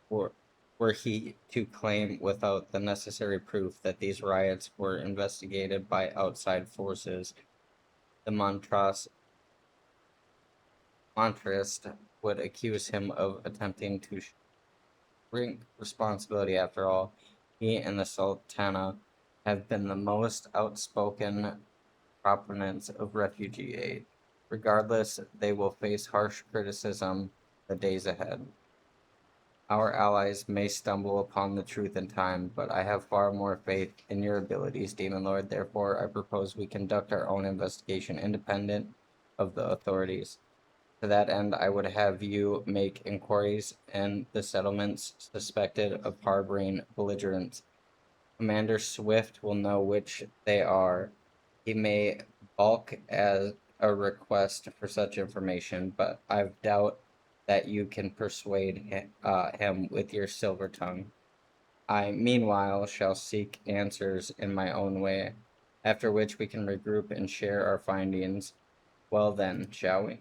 S1: were, were he to claim without the necessary proof that these riots were investigated by outside forces, the Montrist would accuse him of attempting to bring responsibility. After all, he and the Sultana have been the most outspoken proponents of refugee aid. Regardless, they will face harsh criticism the days ahead. Our allies may stumble upon the truth in time, but I have far more faith in your abilities, Demon Lord. Therefore, I propose we conduct our own investigation independent of the authorities. To that end, I would have you make inquiries in the settlements suspected of harboring belligerents. Commander Swift will know which they are. He may balk as a request for such information, but I doubt that you can persuade him with your silver tongue. I, meanwhile, shall seek answers in my own way, after which we can regroup and share our findings. Well then, shall we?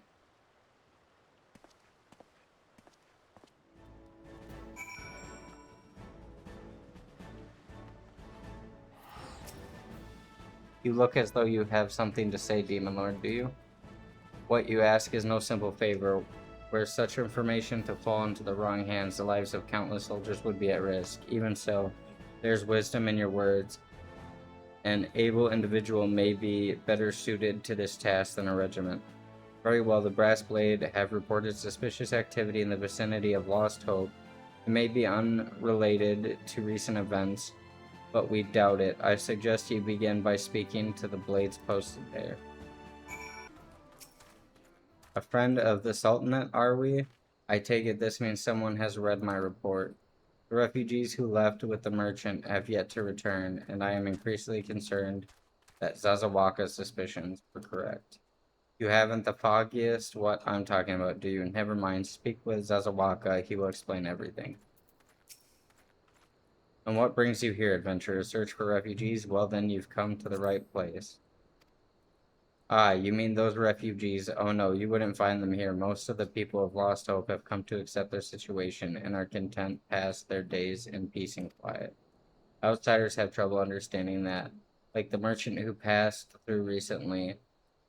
S1: You look as though you have something to say, Demon Lord, do you? What you ask is no simple favor. Were such information to fall into the wrong hands, the lives of countless soldiers would be at risk. Even so, there's wisdom in your words. An able individual may be better suited to this task than a regiment. Very well, the Brass Blade have reported suspicious activity in the vicinity of Lost Hope. It may be unrelated to recent events, but we doubt it. I suggest you begin by speaking to the blades posted there. A friend of the Sultanate, are we? I take it this means someone has read my report. The refugees who left with the merchant have yet to return, and I am increasingly concerned that Zazawaka's suspicions were correct. You haven't the foggiest what I'm talking about, do you? Never mind, speak with Zazawaka, he will explain everything. And what brings you here, adventurer? Search for refugees? Well then, you've come to the right place. Ah, you mean those refugees? Oh no, you wouldn't find them here. Most of the people of Lost Hope have come to accept their situation and are content to pass their days in peace and quiet. Outsiders have trouble understanding that. Like the merchant who passed through recently,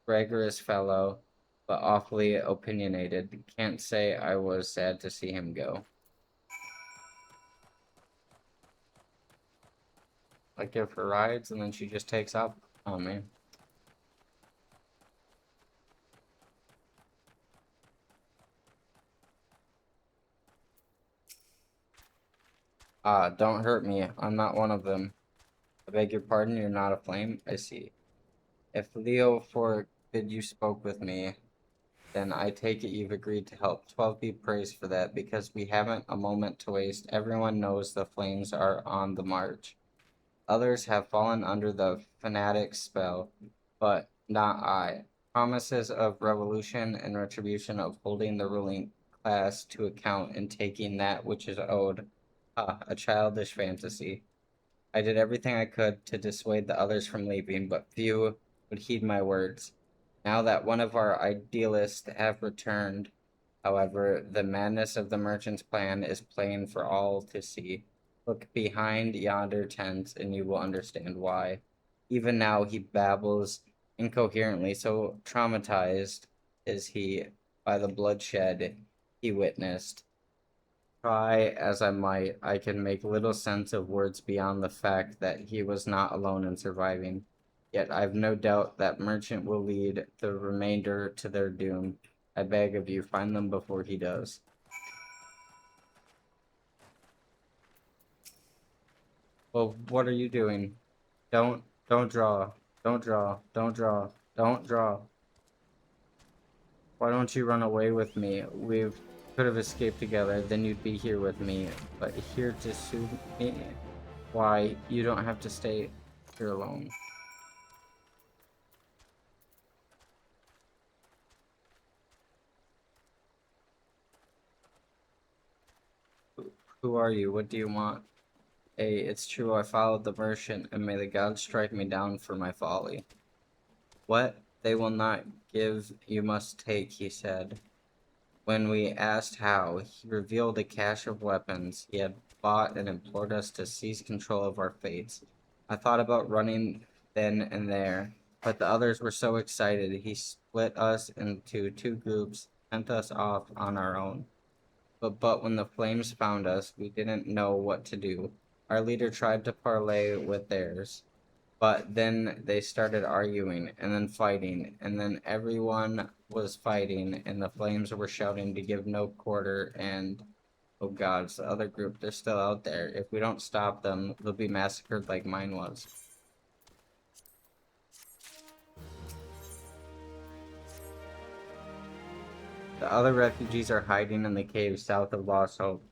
S1: gregarious fellow, but awfully opinionated. Can't say I was sad to see him go. I give her rides and then she just takes off on me. Ah, don't hurt me. I'm not one of them. I beg your pardon, you're not a flame? I see. If Leo forbid you spoke with me, then I take it you've agreed to help. 12 be praised for that, because we haven't a moment to waste. Everyone knows the flames are on the march. Others have fallen under the fanatic's spell, but not I. Promises of revolution and retribution, of holding the ruling class to account and taking that which is owed. A childish fantasy. I did everything I could to dissuade the others from leaving, but few would heed my words. Now that one of our idealists have returned, however, the madness of the merchant's plan is plain for all to see. Look behind yonder tents and you will understand why. Even now he babbles incoherently, so traumatized is he by the bloodshed he witnessed. Try as I might, I can make little sense of words beyond the fact that he was not alone in surviving. Yet I've no doubt that merchant will lead the remainder to their doom. I beg of you, find them before he does. Well, what are you doing? Don't draw. Don't draw. Don't draw. Don't draw. Why don't you run away with me? We could have escaped together, then you'd be here with me. But here to sue me? Why, you don't have to stay here alone. Who are you? What do you want? Hey, it's true, I followed the merchant, and may the gods strike me down for my folly. What they will not give, you must take, he said. When we asked how, he revealed a cache of weapons he had bought and implored us to seize control of our fates. I thought about running then and there, but the others were so excited he split us into two groups, sent us off on our own. But when the flames found us, we didn't know what to do. Our leader tried to parley with theirs, but then they started arguing, and then fighting, and then everyone was fighting, and the flames were shouting to give no quarter, and oh god, it's the other group, they're still out there. If we don't stop them, they'll be massacred like mine was. The other refugees are hiding in the caves south of Lost Hope,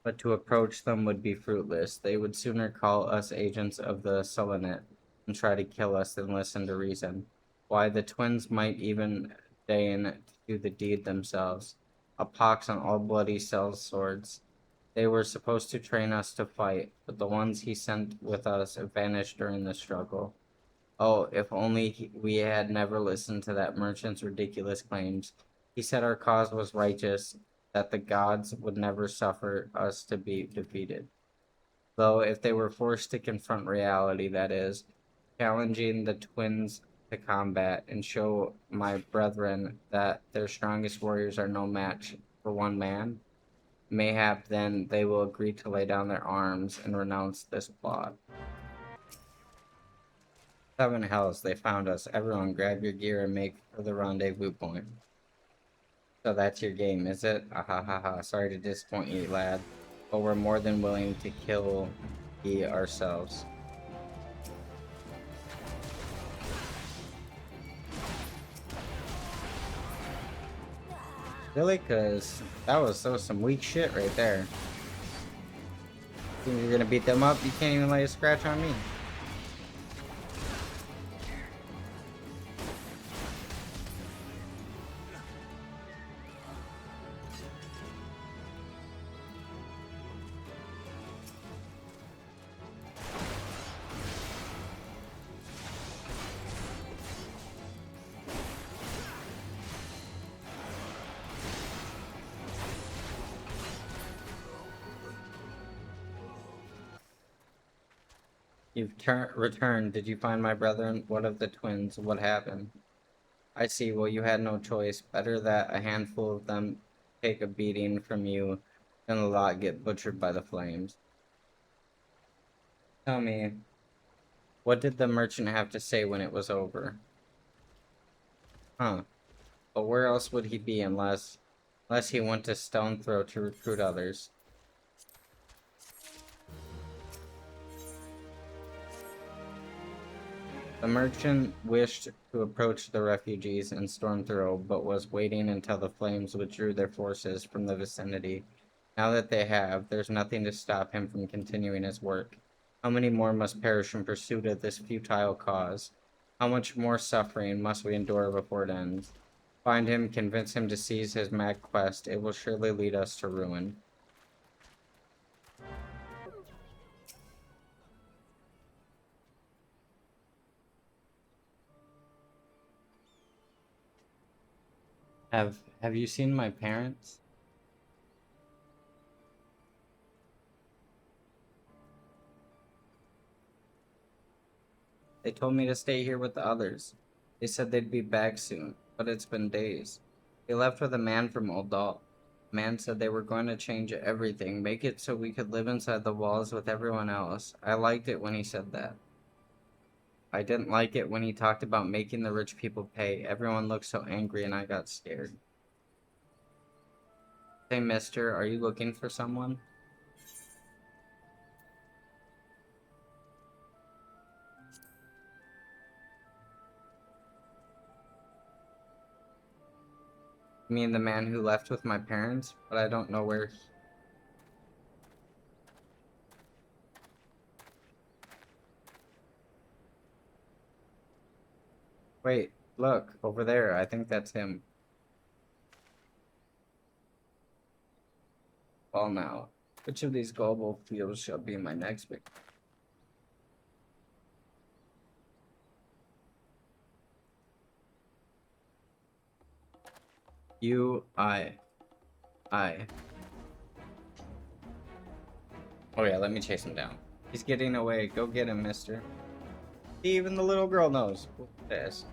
S1: but to approach them would be fruitless. They would sooner call us agents of the Sultanate and try to kill us than listen to reason. Why, the twins might even deign to do the deed themselves. A pox on all bloody cell swords. They were supposed to train us to fight, but the ones he sent with us vanished during the struggle. Oh, if only we had never listened to that merchant's ridiculous claims. He said our cause was righteous, that the gods would never suffer us to be defeated. Though if they were forced to confront reality, that is, challenging the twins to combat and show my brethren that their strongest warriors are no match for one man, mayhap then they will agree to lay down their arms and renounce this plot. 7 hells, they found us. Everyone grab your gear and make for the rendezvous point. So that's your game, is it? Ahahaha, sorry to disappoint you, lad. But we're more than willing to kill ye ourselves. Really? Cause that was some weak shit right there. Think you're gonna beat them up? You can't even lay a scratch on me. You've returned. Did you find my brethren? What of the twins? What happened? I see. Well, you had no choice. Better that a handful of them take a beating from you than the lot get butchered by the flames. Tell me, what did the merchant have to say when it was over? Huh. But where else would he be unless he went to Stone Throw to recruit others? The merchant wished to approach the refugees in Storm Throw, but was waiting until the flames withdrew their forces from the vicinity. Now that they have, there's nothing to stop him from continuing his work. How many more must perish in pursuit of this futile cause? How much more suffering must we endure before it ends? Find him, convince him to seize his mad quest. It will surely lead us to ruin. Have you seen my parents? They told me to stay here with the others. They said they'd be back soon, but it's been days. They left with a man from Oldal. The man said they were going to change everything, make it so we could live inside the walls with everyone else. I liked it when he said that. I didn't like it when he talked about making the rich people pay. Everyone looked so angry and I got scared. Say, mister, are you looking for someone? You mean the man who left with my parents? But I don't know where Wait, look, over there. I think that's him. Well now, which of these global fields shall be my next victim? I. Aye. Oh yeah, let me chase him down. He's getting away. Go get him, mister. Even the little girl knows. This.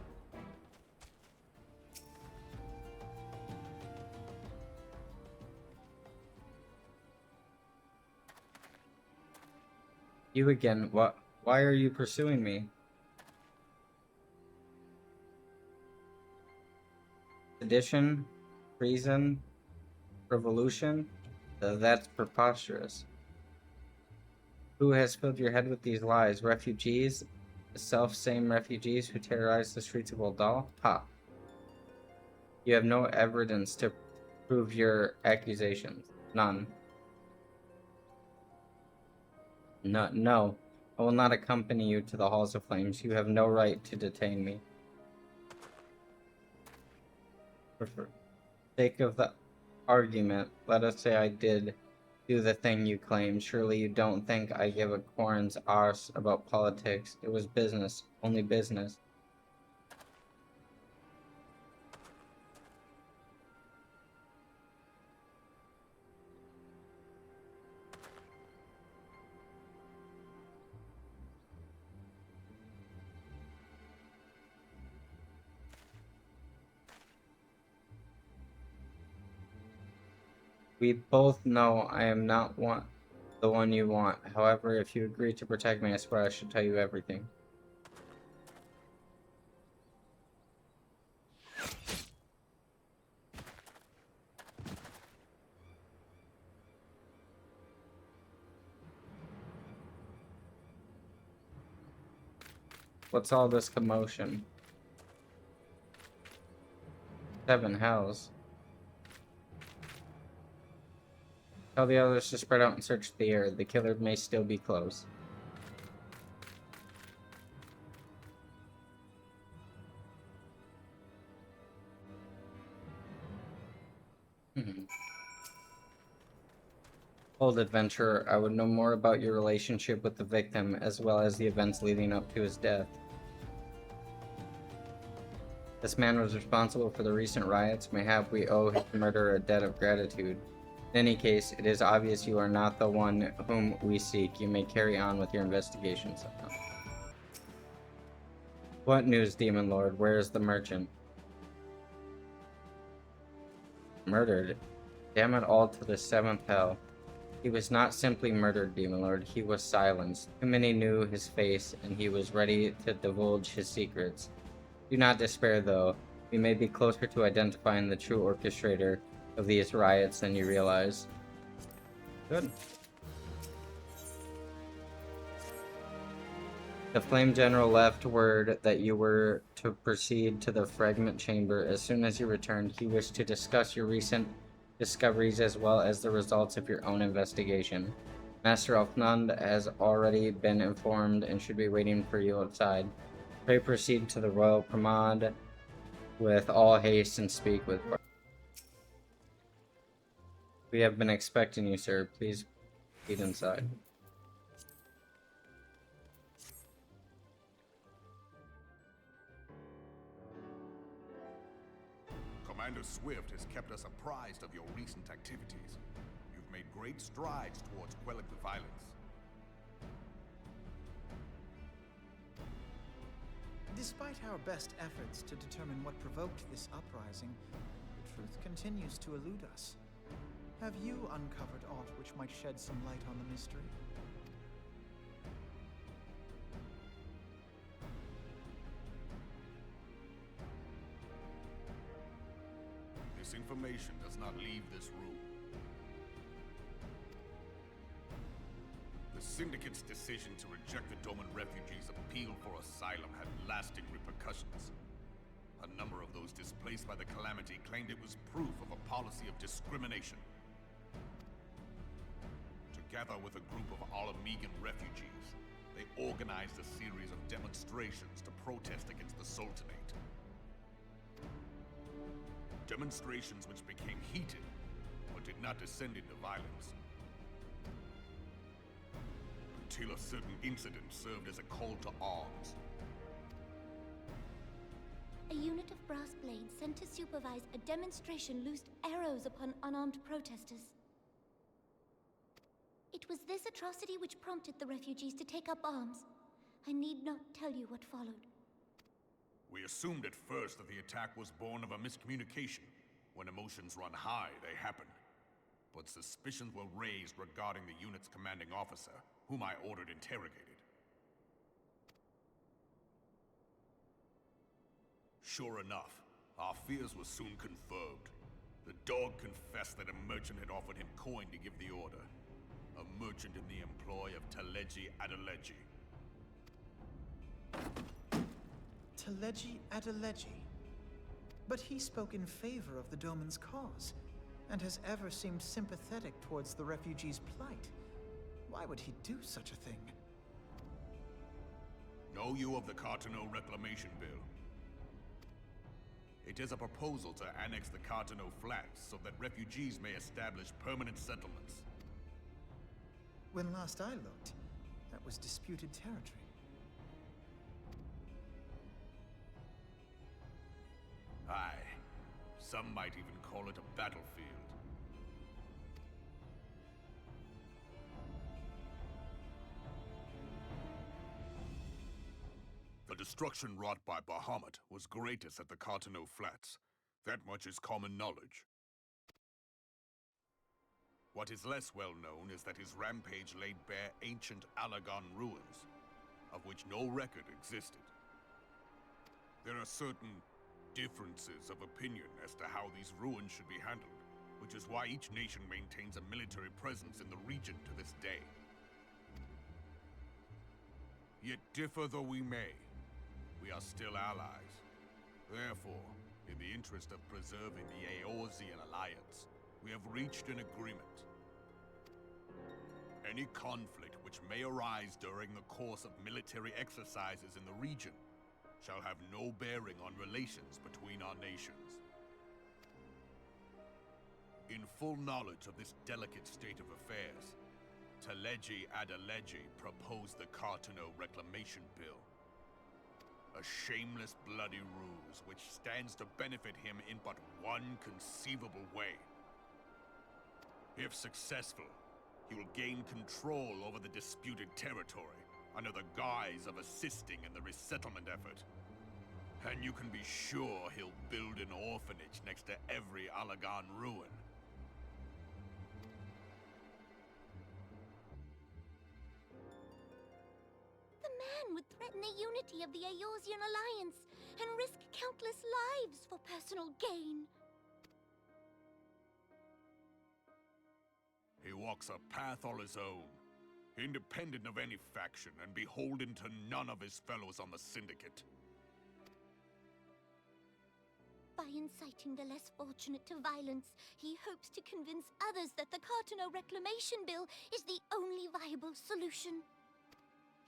S1: You again. What? Why are you pursuing me? Sedition? Treason? Revolution? That's preposterous. Who has filled your head with these lies? Refugees? The self-same refugees who terrorized the streets of Oldal? Ha! You have no evidence to prove your accusations. None. No. I will not accompany you to the Halls of Flames. You have no right to detain me. For sake of the argument, let us say I did do the thing you claim. Surely you don't think I give a corn's arse about politics. It was business. Only business. We both know I am not the one you want. However, if you agree to protect me, I swear I should tell you everything. What's all this commotion? 7 hells. Tell the others to spread out and search the air. The killer may still be close. Old adventurer, I would know more about your relationship with the victim, as well as the events leading up to his death. This man was responsible for the recent riots. Mayhap we owe his murder a debt of gratitude. In any case, it is obvious you are not the one whom we seek. You may carry on with your investigations. What news, Demon Lord? Where is the merchant? Murdered? Damn it all to the 7th hell. He was not simply murdered, Demon Lord. He was silenced. Too many knew his face, and he was ready to divulge his secrets. Do not despair, though. We may be closer to identifying the true orchestrator of these riots than you realize. Good. The Flame General left word that you were to proceed to the fragment chamber. As soon as you returned, he wished to discuss your recent discoveries as well as the results of your own investigation. Master Alfnund has already been informed and should be waiting for you outside. Pray proceed to the Royal Promenade with all haste and speak with... We have been expecting you, sir. Please proceed inside.
S11: Commander Swift has kept us apprised of your recent activities. You've made great strides towards quelling the violence.
S10: Despite our best efforts to determine what provoked this uprising, the truth continues to elude us. Have you uncovered aught which might shed some light on the mystery?
S11: This information does not leave this room. The Syndicate's decision to reject the Doman refugees' appeal for asylum had lasting repercussions. A number of those displaced by the calamity claimed it was proof of a policy of discrimination. Together with a group of Alamegan refugees, they organized a series of demonstrations to protest against the Sultanate. Demonstrations which became heated, but did not descend into violence. Until a certain incident served as a call to arms.
S12: A unit of brass blades sent to supervise a demonstration loosed arrows upon unarmed protesters. It was this atrocity which prompted the refugees to take up arms. I need not tell you what followed.
S11: We assumed at first that the attack was born of a miscommunication. When emotions run high, they happen. But suspicions were raised regarding the unit's commanding officer, whom I ordered interrogated. Sure enough, our fears were soon confirmed. The dog confessed that a merchant had offered him coin to give the order. A merchant in the employ of Teleji Adeleji.
S10: Teleji Adeleji? But he spoke in favor of the Doman's cause, and has ever seemed sympathetic towards the refugees' plight. Why would he do such a thing?
S11: Know you of the Cartano Reclamation Bill? It is a proposal to annex the Cartano Flats so that refugees may establish permanent settlements.
S10: When last I looked, that was disputed territory.
S11: Aye. Some might even call it a battlefield. The destruction wrought by Bahamut was greatest at the Cartano Flats. That much is common knowledge. What is less well known is that his rampage laid bare ancient Alagon ruins, of which no record existed. There are certain differences of opinion as to how these ruins should be handled, which is why each nation maintains a military presence in the region to this day. Yet differ though we may, we are still allies. Therefore, in the interest of preserving the Eorzean alliance, we have reached an agreement. Any conflict which may arise during the course of military exercises in the region shall have no bearing on relations between our nations. In full knowledge of this delicate state of affairs, Teleji Adeleji proposed the Cartano Reclamation Bill. A shameless bloody ruse which stands to benefit him in but one conceivable way. If successful, he will gain control over the disputed territory under the guise of assisting in the resettlement effort. And you can be sure he'll build an orphanage next to every Alagon ruin.
S12: The man would threaten the unity of the Eorzean alliance and risk countless lives for personal gain.
S11: He walks a path all his own, independent of any faction and beholden to none of his fellows on the Syndicate.
S12: By inciting the less fortunate to violence, he hopes to convince others that the Cartano Reclamation Bill is the only viable solution.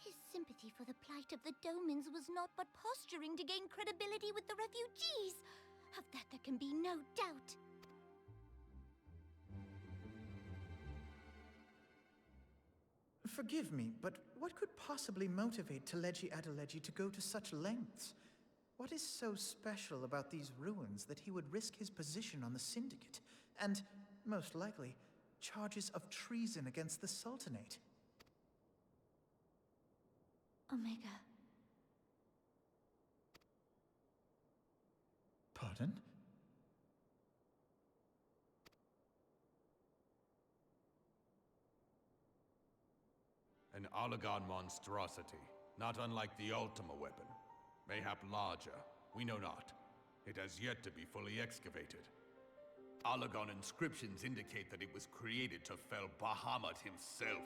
S12: His sympathy for the plight of the Domans was not but posturing to gain credibility with the refugees. Of that there can be no doubt.
S10: Forgive me, but what could possibly motivate Teleji Adeleji to go to such lengths? What is so special about these ruins that he would risk his position on the Syndicate, and, most likely, charges of treason against the Sultanate?
S12: Omega.
S10: Pardon?
S11: An Alagon monstrosity, not unlike the Ultima weapon. Mayhap larger, we know not. It has yet to be fully excavated. Alagon inscriptions indicate that it was created to fell Bahamut himself.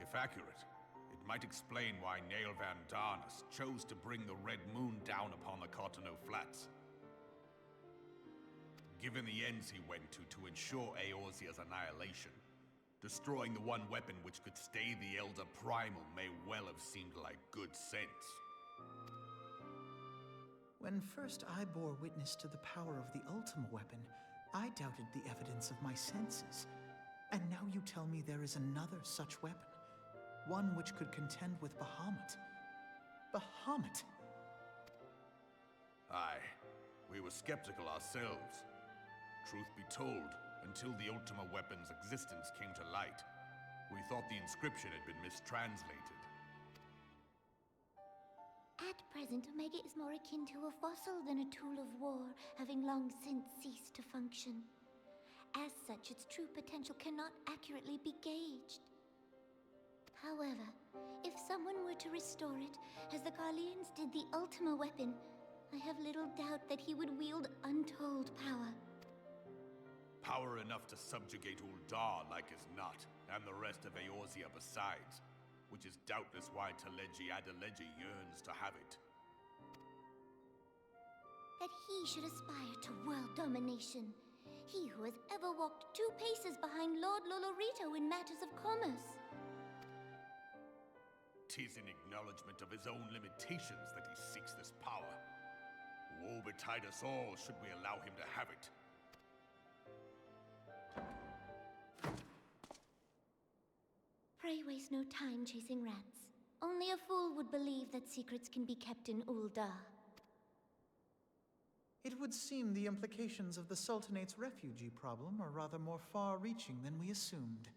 S11: If accurate, it might explain why Nail Van Darnus chose to bring the Red Moon down upon the Cartano Flats. Given the ends he went to ensure Eorzea's annihilation, destroying the one weapon which could stay the Elder Primal may well have seemed like good sense.
S10: When first I bore witness to the power of the Ultima weapon, I doubted the evidence of my senses. And now you tell me there is another such weapon. One which could contend with Bahamut. Bahamut!
S11: Aye. skeptical ourselves. Truth be told, until the Ultima weapon's existence came to light, we thought the inscription had been mistranslated.
S12: At present, Omega is more akin to a fossil than a tool of war, having long since ceased to function. As such, its true potential cannot accurately be gauged. However, if someone were to restore it, as the Garleans did the Ultima weapon, I have little doubt that he would wield untold power.
S11: Power enough to subjugate Uldar like as not, and the rest of Eorzea besides, which is doubtless why Teleji Adeleji yearns to have it.
S12: That he should aspire to world domination. He who has ever walked 2 paces behind Lord Lolorito in matters of commerce.
S11: 'Tis in acknowledgement of his own limitations that he seeks this power. Woe betide us all should we allow him to have it.
S12: Pray waste no time chasing rats. Only a fool would believe that secrets can be kept in Uldar.
S10: It would seem the implications of the Sultanate's refugee problem are rather more far-reaching than we assumed.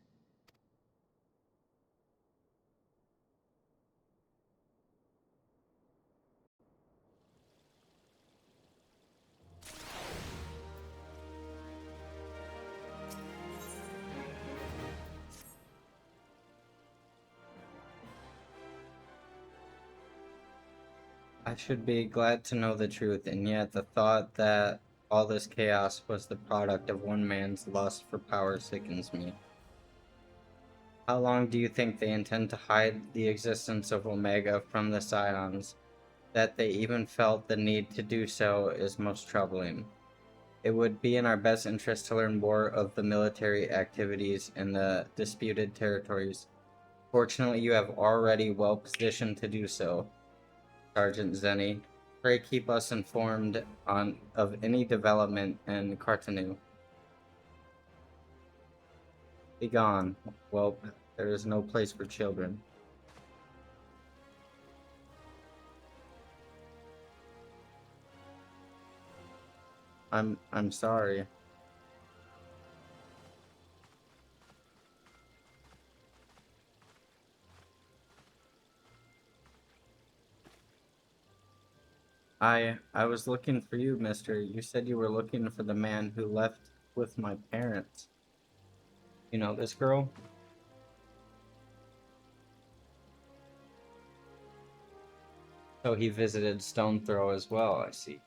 S1: I should be glad to know the truth, and yet the thought that all this chaos was the product of one man's lust for power sickens me. How long do you think they intend to hide the existence of Omega from the Scions? That they even felt the need to do so is most troubling. It would be in our best interest to learn more of the military activities in the disputed territories. Fortunately, you have already well positioned to do so, Sergeant Zxennie. Pray keep us informed of any development in Cartanu. Begone, whelp. There is no place for children. I'm sorry. I was looking for you, mister. You said you were looking for the man who left with my parents. You know this girl? So he visited Stone Throw as well, I see.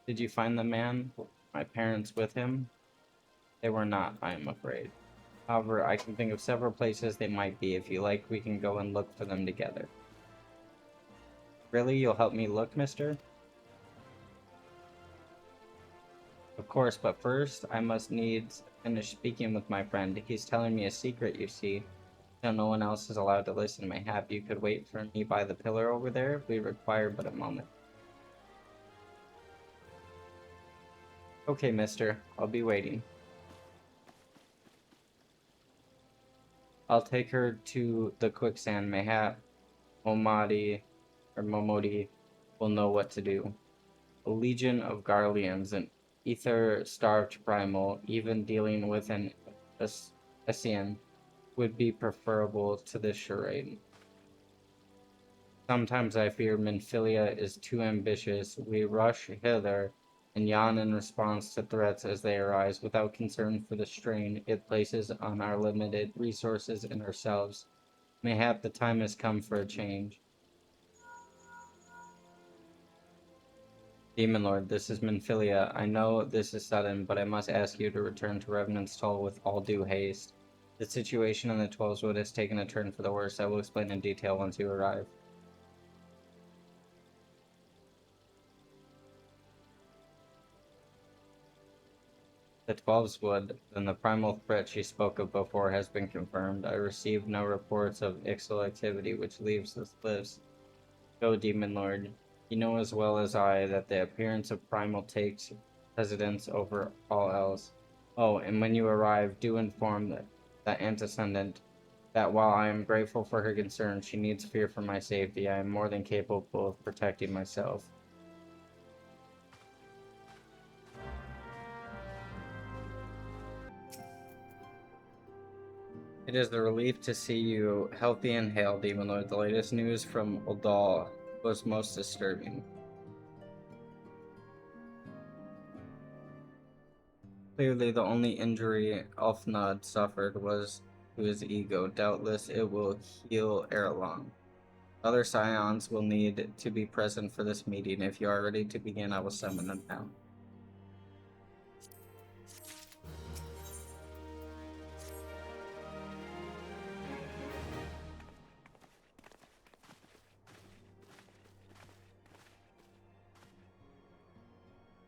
S1: Did you find the man? My parents with him? They were not, I am afraid. However, I can think of several places they might be. If you like, we can go and look for them together. Really? You'll help me look, mister? Of course, but first, I must needs finish speaking with my friend. He's telling me a secret, you see. So no one else is allowed to listen. Mayhap you could wait for me by the pillar over there? We require but a moment. Okay, mister. I'll be waiting. I'll take her to the quicksand. Mayhap Momodi will know what to do. A legion of Garleans, an ether-starved primal, even dealing with an Essien, would be preferable to this charade. Sometimes I fear Minfilia is too ambitious. We rush hither and yawn in response to threats as they arise, without concern for the strain it places on our limited resources and ourselves. Mayhap the time has come for a change. Demon Lord, this is Minfilia. I know this is sudden, but I must ask you to return to Revenant's Toll with all due haste. The situation in the 12's has taken a turn for the worse. I will explain in detail once you arrive. The 12's then the primal threat she spoke of before has been confirmed. I received no reports of Ixal activity which leaves this list. Go, Demon Lord. You know as well as I that the appearance of primal takes precedence over all else. Oh, and when you arrive, do inform the antecedent that while I am grateful for her concern, she needs fear for my safety. I am more than capable of protecting myself. It is a relief to see you healthy and hailed, even though the latest news from Uldal was most disturbing. Clearly, the only injury Ulfnod suffered was to his ego. Doubtless, it will heal ere long. Other scions will need to be present for this meeting. If you are ready to begin, I will summon them now.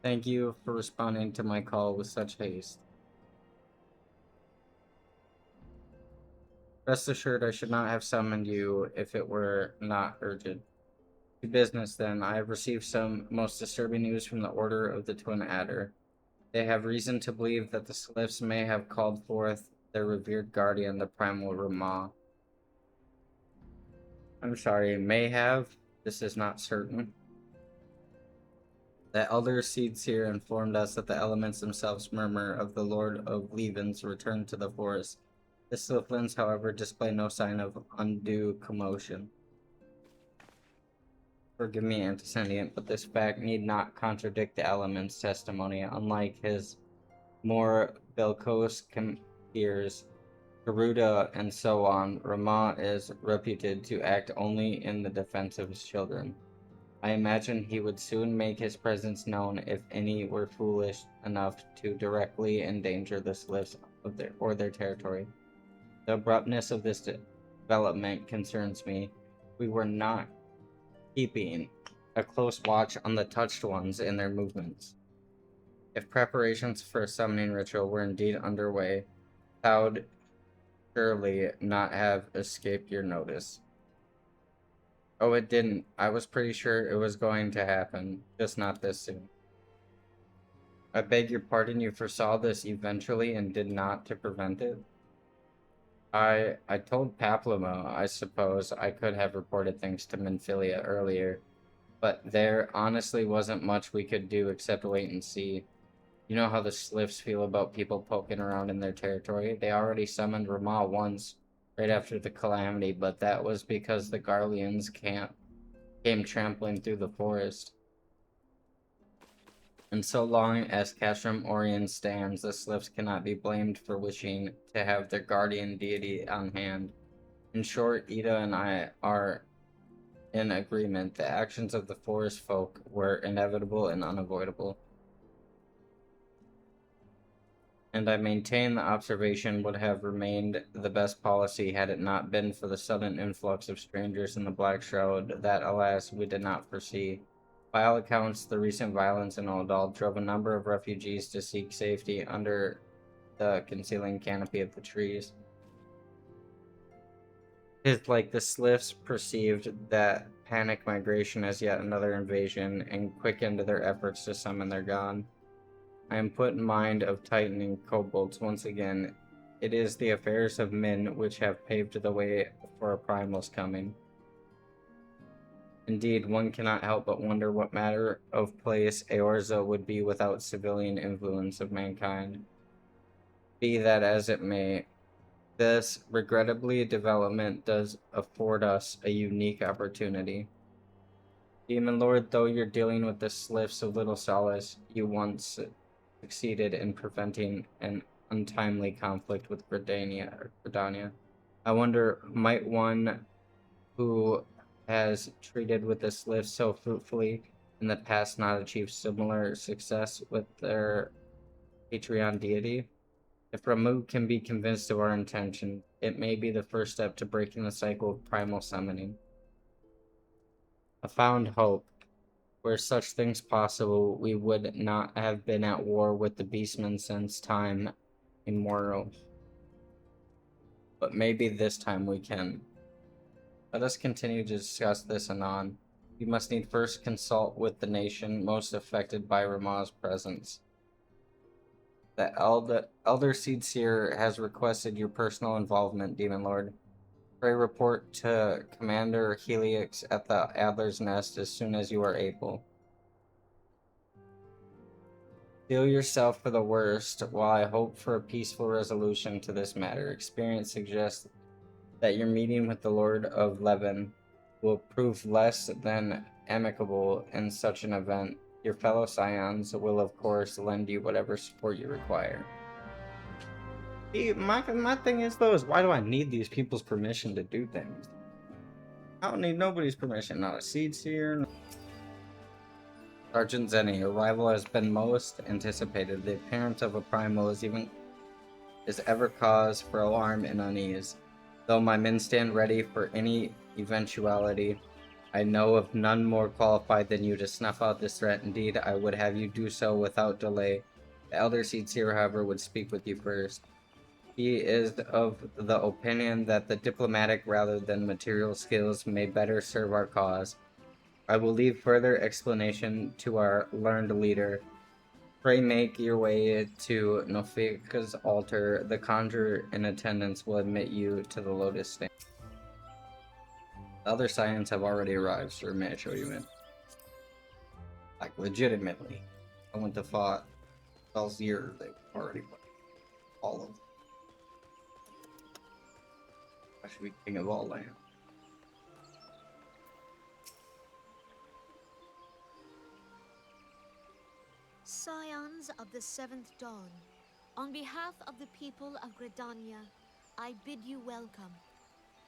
S1: Thank you for responding to my call with such haste. Rest assured, I should not have summoned you if it were not urgent. To business, then. I have received some most disturbing news from the Order of the Twin Adder. They have reason to believe that the Sliffs may have called forth their revered guardian, the Primal Ramah. I'm sorry, may have? This is not certain. The Elder Seedseer informed us that the elements themselves murmur of the Lord of Leven's return to the forest. The Slifflins, however, display no sign of undue commotion. Forgive me, Antecedent, but this fact need not contradict the element's testimony. Unlike his more bellicose peers, Garuda and so on, Ramah is reputed to act only in the defense of his children. I imagine he would soon make his presence known if any were foolish enough to directly endanger the Sliffs of their territory. The abruptness of this development concerns me. We were not keeping a close watch on the touched ones and their movements. If preparations for a summoning ritual were indeed underway, that would surely not have escaped your notice. Oh, it didn't. I was pretty sure it was going to happen, just not this soon. I beg your pardon, you foresaw this eventually and did not to prevent it? I told Paplamo, I suppose I could have reported things to Minfilia earlier, but there honestly wasn't much we could do except wait and see. You know how the Sliffs feel about people poking around in their territory? They already summoned Ramah once, right after the calamity, but that was because the Garleans came trampling through the forest. And so long as Castrum Orient stands, the Sliffs cannot be blamed for wishing to have their guardian deity on hand. In short, Ida and I are in agreement. The actions of the forest folk were inevitable and unavoidable. And I maintain the observation would have remained the best policy had it not been for the sudden influx of strangers in the Black Shroud that, alas, we did not foresee. By all accounts, the recent violence in Uldal drove a number of refugees to seek safety under the concealing canopy of the trees. It's like the Sliffs perceived that panic migration as yet another invasion and quickened their efforts to summon their god. I am put in mind of tightening kobolds once again. It is the affairs of men which have paved the way for a primal's coming. Indeed, one cannot help but wonder what matter of place Eorza would be without civilian influence of mankind. Be that as it may, this regrettably development does afford us a unique opportunity. Demon Lord, though you're dealing with the Sliffs of Little Solace, you once succeeded in preventing an untimely conflict with Gridania. I wonder, might one who has treated with the Sliffs so fruitfully in the past not achieve similar success with their Patreon deity? If Ramu can be convinced of our intention, it may be the first step to breaking the cycle of primal summoning. A found hope. Were such things possible, we would not have been at war with the Beastmen since time immemorial. But maybe this time we can. Let us continue to discuss this anon. We must need first consult with the nation most affected by Ramah's presence. The Elder Seedseer has requested your personal involvement, Demon Lord. Pray report to Commander Helix at the Adler's Nest as soon as you are able. Steel yourself for the worst, while I hope for a peaceful resolution to this matter. Experience suggests that your meeting with the Lord of Levin will prove less than amicable in such an event. Your fellow scions will, of course, lend you whatever support you require. See, my thing is, though, is why do I need these people's permission to do things? I don't need nobody's permission, not a seed seer. Sergeant Zenny, your arrival has been most anticipated. The appearance of a primal is ever cause for alarm and unease. Though my men stand ready for any eventuality, I know of none more qualified than you to snuff out this threat. Indeed, I would have you do so without delay. The Elder Seed Seer, however, would speak with you first. He is of the opinion that the diplomatic rather than material skills may better serve our cause. I will leave further explanation to our learned leader. Pray make your way to Nofika's altar. The conjurer in attendance will admit you to the lotus stand. The other scions have already arrived, so may I show you in? Like, legitimately. I went to fought Belzier, they've already fought all of them. I should be king of all land.
S13: Scions of the Seventh Dawn, on behalf of the people of Gridania, I bid you welcome.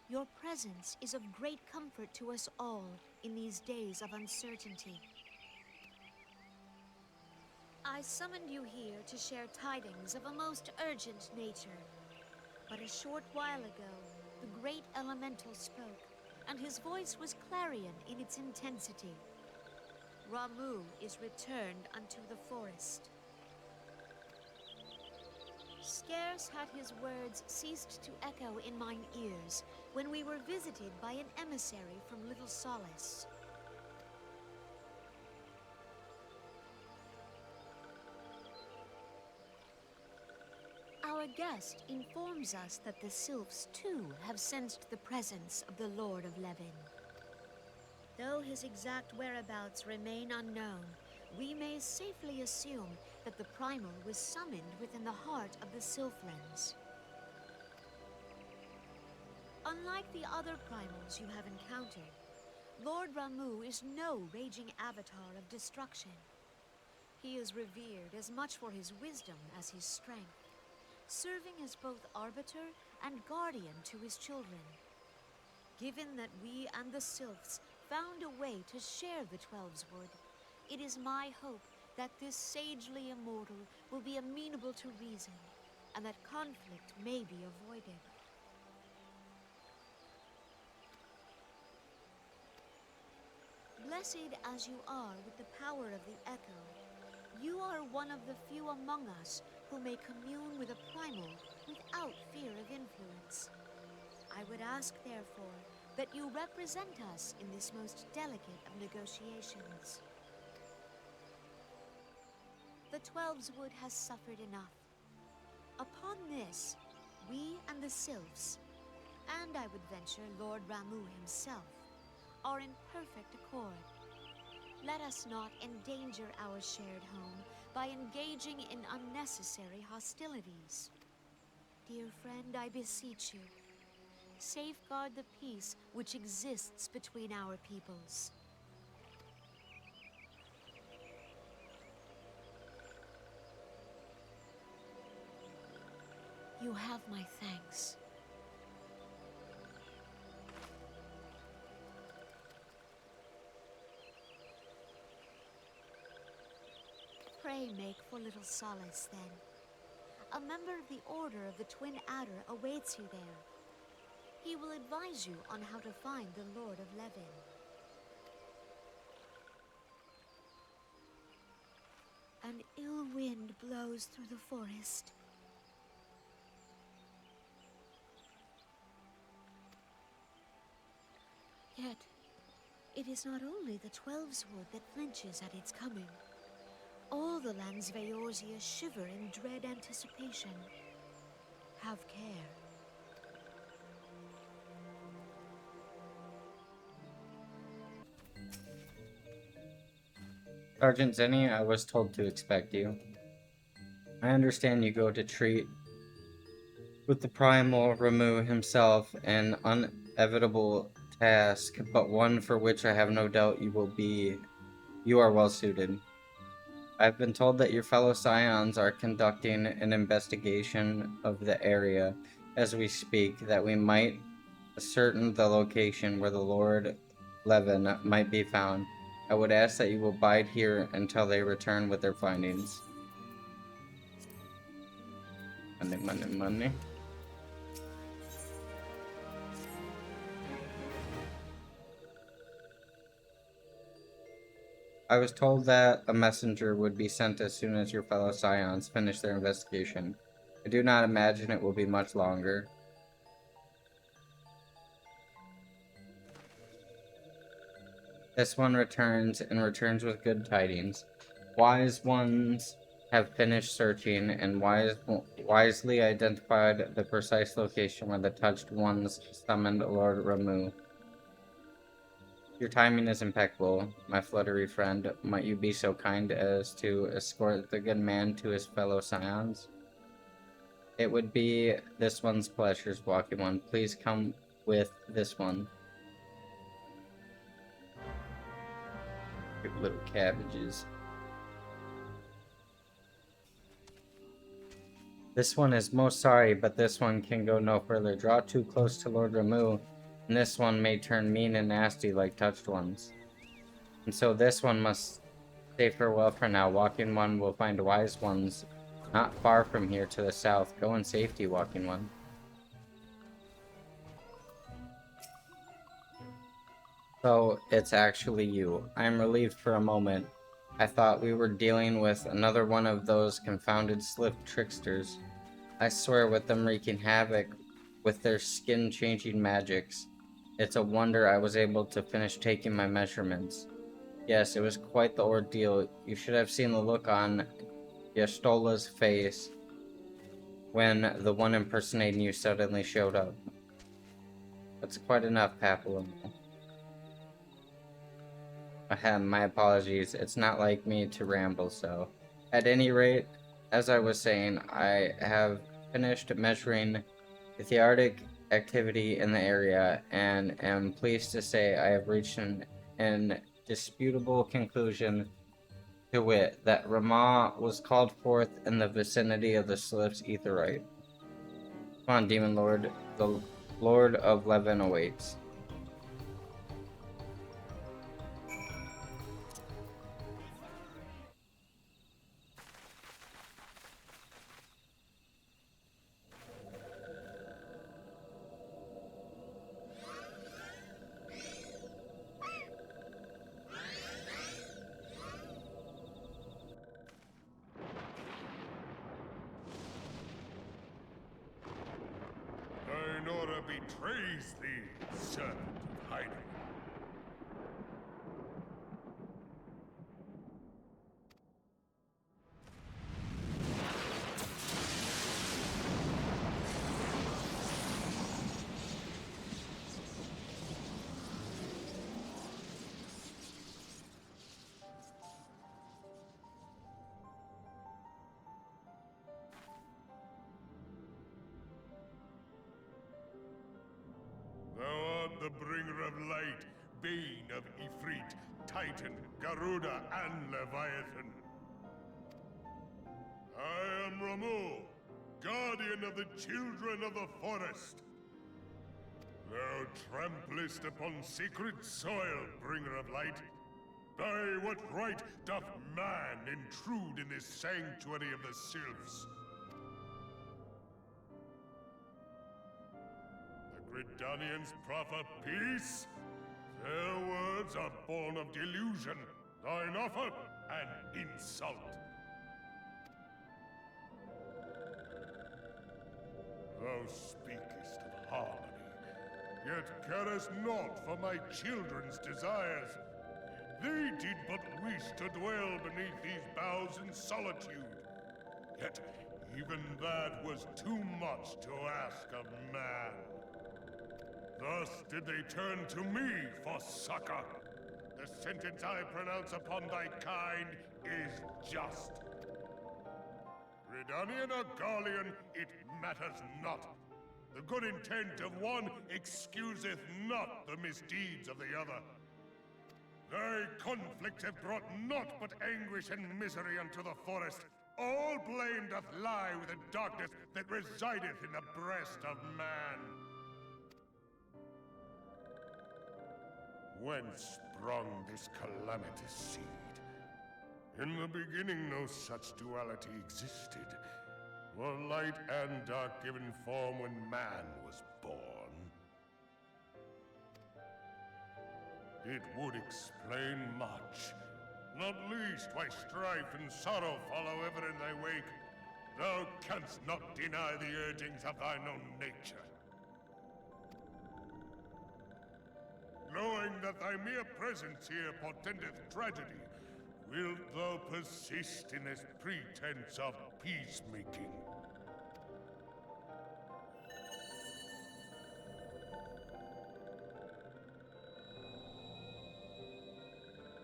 S13: Your presence is of great comfort to us all in these days of uncertainty. I summoned you here to share tidings of a most urgent nature. But a short while ago, the great elemental spoke, and his voice was clarion in its intensity. Ramuh is returned unto the forest. Scarce had his words ceased to echo in mine ears when we were visited by an emissary from Little Solace. Our guest informs us that the Sylphs too have sensed the presence of the Lord of Levin. Though his exact whereabouts remain unknown, we may safely assume that the Primal was summoned within the heart of the Sylphlands. Unlike the other Primals you have encountered, Lord Ramuh is no raging avatar of destruction. He is revered as much for his wisdom as his strength, serving as both arbiter and guardian to his children. Given that we and the Sylphs found a way to share the Twelveswood, it is my hope that this sagely immortal will be amenable to reason, and that conflict may be avoided. Blessed as you are with the power of the Echo, you are one of the few among us who may commune with a primal without fear of influence. I would ask, therefore, that you represent us in this most delicate of negotiations. The Twelveswood has suffered enough. Upon this, we and the Sylphs, and I would venture Lord Ramuh himself, are in perfect accord. Let us not endanger our shared home by engaging in unnecessary hostilities. Dear friend, I beseech you, safeguard the peace which exists between our peoples. You have my thanks. Pray make for Little Solace, then. A member of the Order of the Twin Adder awaits you there. He will advise you on how to find the Lord of Levin. An ill wind blows through the forest. Yet, it is not only the Twelveswood that flinches at its coming. All the lands of Eorzea shiver in dread anticipation. Have care.
S1: Sergeant Zenny, I was told to expect you. I understand you go to treat with the primal Ramu himself an inevitable task, but one for which I have no doubt you are well suited. I've been told that your fellow Scions are conducting an investigation of the area as we speak, that we might ascertain the location where the Lord Levin might be found. I would ask that you will bide here until they return with their findings. Money, money, money. I was told that a messenger would be sent as soon as your fellow Scions finish their investigation. I do not imagine it will be much longer. This one returns, and returns with good tidings. Wise ones have finished searching and wisely identified the precise location where the touched ones summoned Lord Ramu. Your timing is impeccable, my fluttery friend. Might you be so kind as to escort the good man to his fellow Scions? It would be this one's pleasures, Walking One. Please come with this one. Good little cabbages. This one is most sorry, but this one can go no further. Draw too close to Lord Ramu, and this one may turn mean and nasty like touched ones. And so this one must say farewell for now. Walking One will find wise ones not far from here to the south. Go in safety, Walking One. So, it's actually you. I am relieved for a moment. I thought we were dealing with another one of those confounded slip tricksters. I swear, with them wreaking havoc with their skin-changing magics, it's a wonder I was able to finish taking my measurements. Yes, it was quite the ordeal. You should have seen the look on Yastola's face when the one impersonating you suddenly showed up. That's quite enough, Papillon. Ahem, my apologies. It's not like me to ramble so. At any rate, as I was saying, I have finished measuring the theartic activity in the area and am pleased to say I have reached an indisputable conclusion, to wit, that Rama was called forth in the vicinity of the Slips Aetheryte. Come on, Demon Lord. The Lord of Levin awaits.
S11: Nora betrays thee, servant of hiding. Thou art the bringer of light, bane of Ifrit, Titan, Garuda, and Leviathan. I am Ramu, guardian of the children of the forest. Thou tramplest upon sacred soil, bringer of light. By what right doth man intrude in this sanctuary of the sylphs? Gridanians proffer peace? Their words are born of delusion, thine offer an insult. Thou speakest of harmony, yet carest not for my children's desires. They did but wish to dwell beneath these boughs in solitude. Yet even that was too much to ask of man. Thus did they turn to me for succor. The sentence I pronounce upon thy kind is just. Redanian or Garlean, it matters not. The good intent of one excuseth not the misdeeds of the other. Thy conflicts have brought naught but anguish and misery unto the forest. All blame doth lie with the darkness that resideth in the breast of man. Whence sprung this calamitous seed? In the beginning no such duality existed. Were light and dark given form when man was born? It would explain much. Not least why strife and sorrow follow ever in thy wake. Thou canst not deny the urgings of thine own nature. Knowing that thy mere presence here portendeth tragedy, wilt thou persist in this pretense of peacemaking?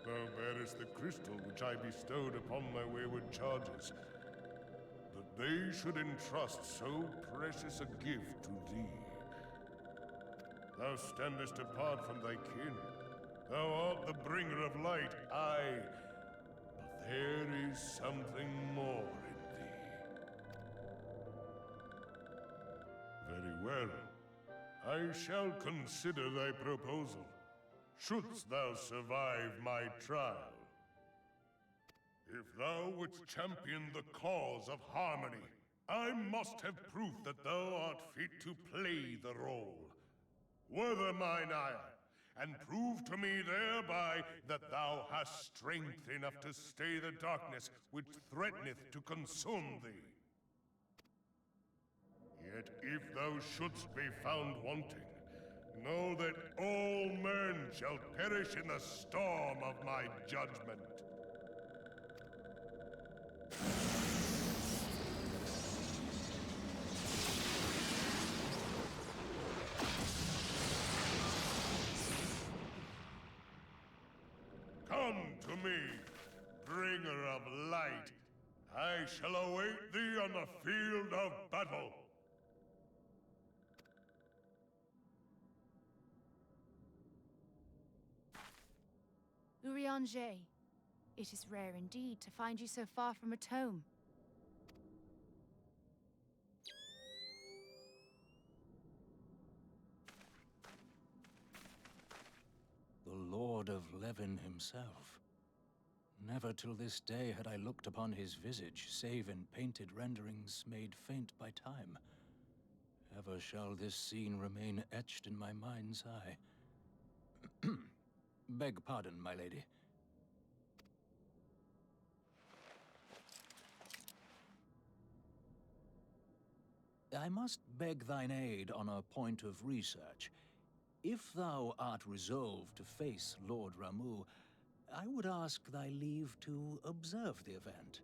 S11: Thou bearest the crystal which I bestowed upon my wayward charges, that they should entrust so precious a gift to thee. Thou standest apart from thy kin. Thou art the bringer of light, aye, but there is something more in thee. Very well. I shall consider thy proposal. Shouldst thou survive my trial. If thou wouldst champion the cause of harmony, I must have proof that thou art fit to play the role. Wither mine ire, and prove to me thereby that thou hast strength enough to stay the darkness which threateneth to consume thee. Yet if thou shouldst be found wanting, know that all men shall perish in the storm of my judgment. Come to me, bringer of light. I shall await thee on the field of battle.
S3: Urianger, it is rare indeed to find you so far from a tome.
S8: The Lord of Levin himself. Never till this day had I looked upon his visage, save in painted renderings made faint by time. Ever shall this scene remain etched in my mind's eye. Beg pardon, my lady. I must beg thine aid on a point of research. If thou art resolved to face Lord Ramuh, I would ask thy leave to observe the event.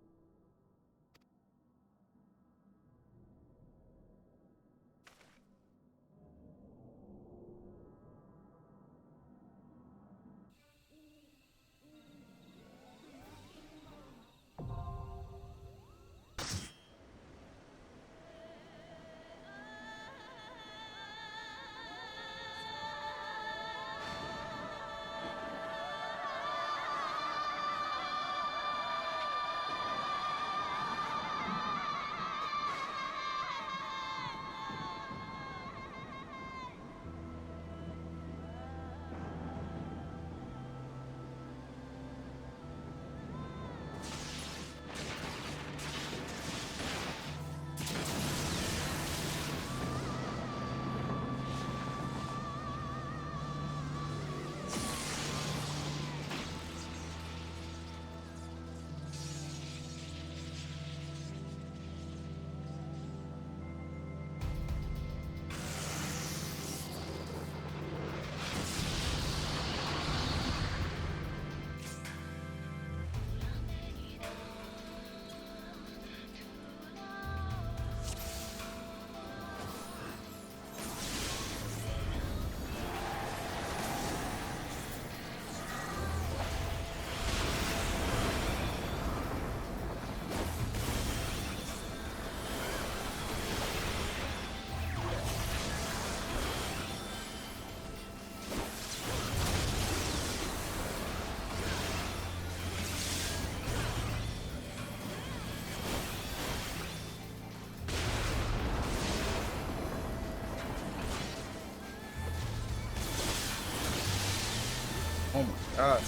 S1: God.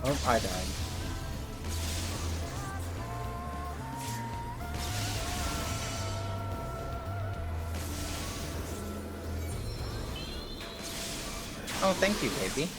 S1: Oh, I died. Oh, thank you, baby.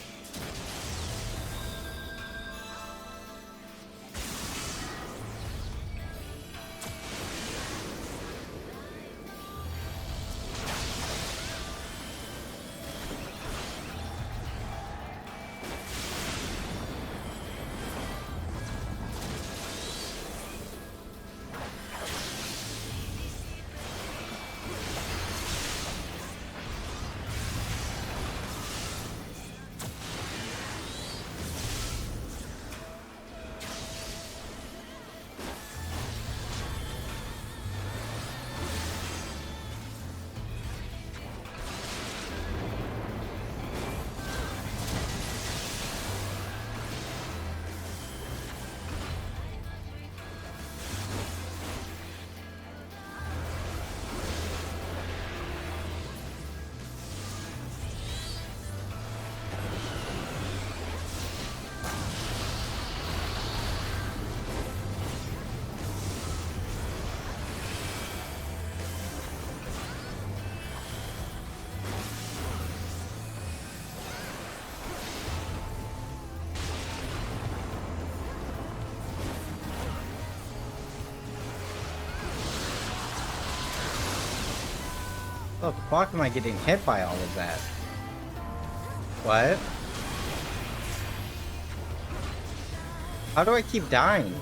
S1: Oh, the fuck am I getting hit by all of that? What? How do I keep dying?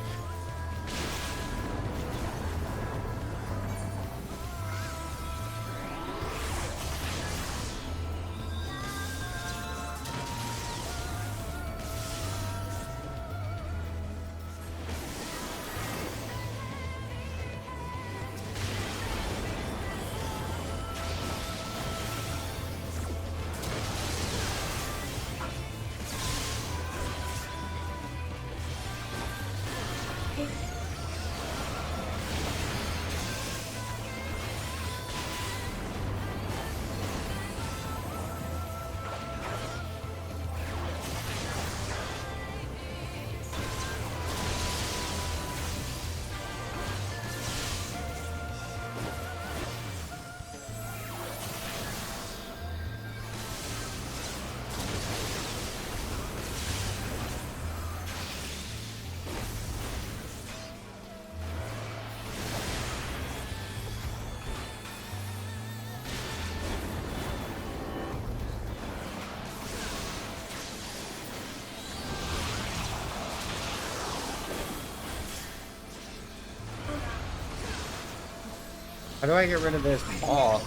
S1: How do I get rid of this ball?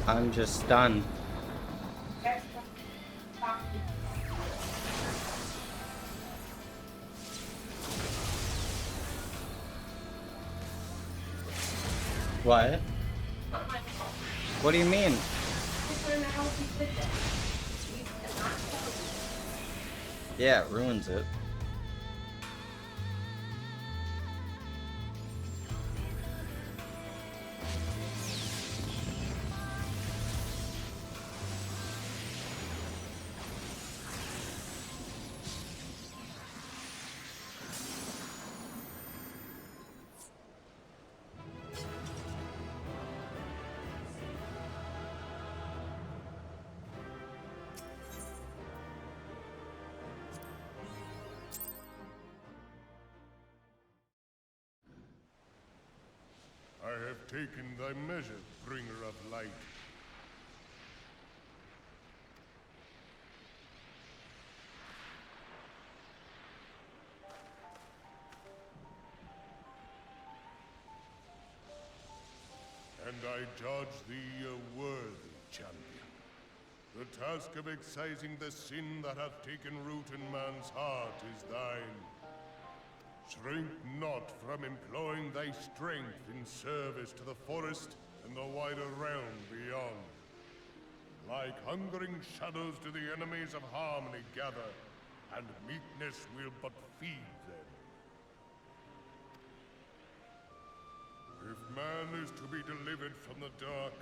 S1: I'm just stunned. What? What do you mean? Yeah, it ruins it.
S14: taken thy measure, bringer of light. And I judge thee a worthy champion. The task of excising the sin that hath taken root in man's heart is thine. Shrink not from employing thy strength in service to the forest and the wider realm beyond. Like hungering shadows do the enemies of harmony gather, and meekness will but feed them. If man is to be delivered from the dark,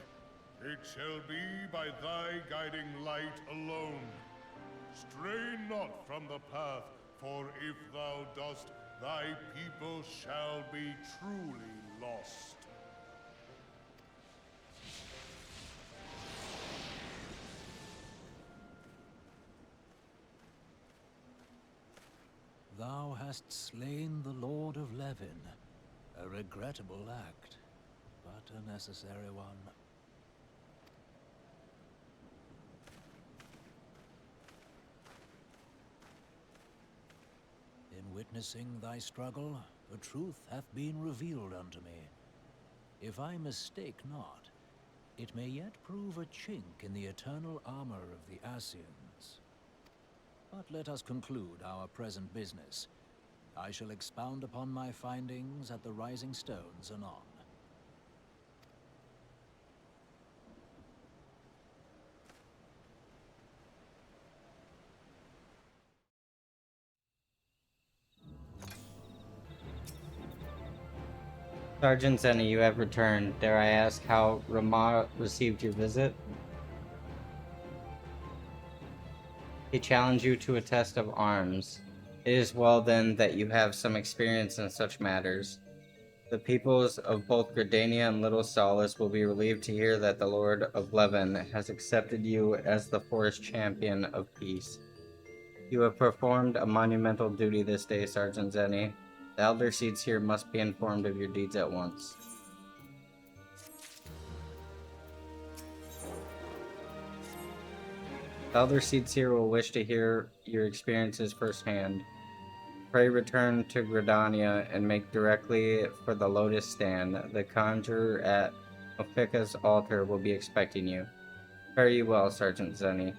S14: it shall be by thy guiding light alone. Stray not from the path, for if thou dost, thy people shall be truly lost.
S8: Thou hast slain the Lord of Levin. A regrettable act, but a necessary one. In witnessing thy struggle, the truth hath been revealed unto me. If I mistake not, it may yet prove a chink in the eternal armor of the Ascians. But let us conclude our present business. I shall expound upon my findings at the Rising Stones anon.
S1: Sergeant Zxennie, you have returned. Dare I ask how Ramah received your visit? He challenged you to a test of arms. It is well then that you have some experience in such matters. The peoples of both Gridania and Little Solace will be relieved to hear that the Lord of Levin has accepted you as the forest champion of peace. You have performed a monumental duty this day, Sergeant Zxennie. The Elder Seeds here must be informed of your deeds at once. The Elder Seeds here will wish to hear your experiences firsthand. Pray return to Gridania and make directly for the Lotus Stand. The conjurer at Ofika's altar will be expecting you. Fare you well, Sergeant Zxennie.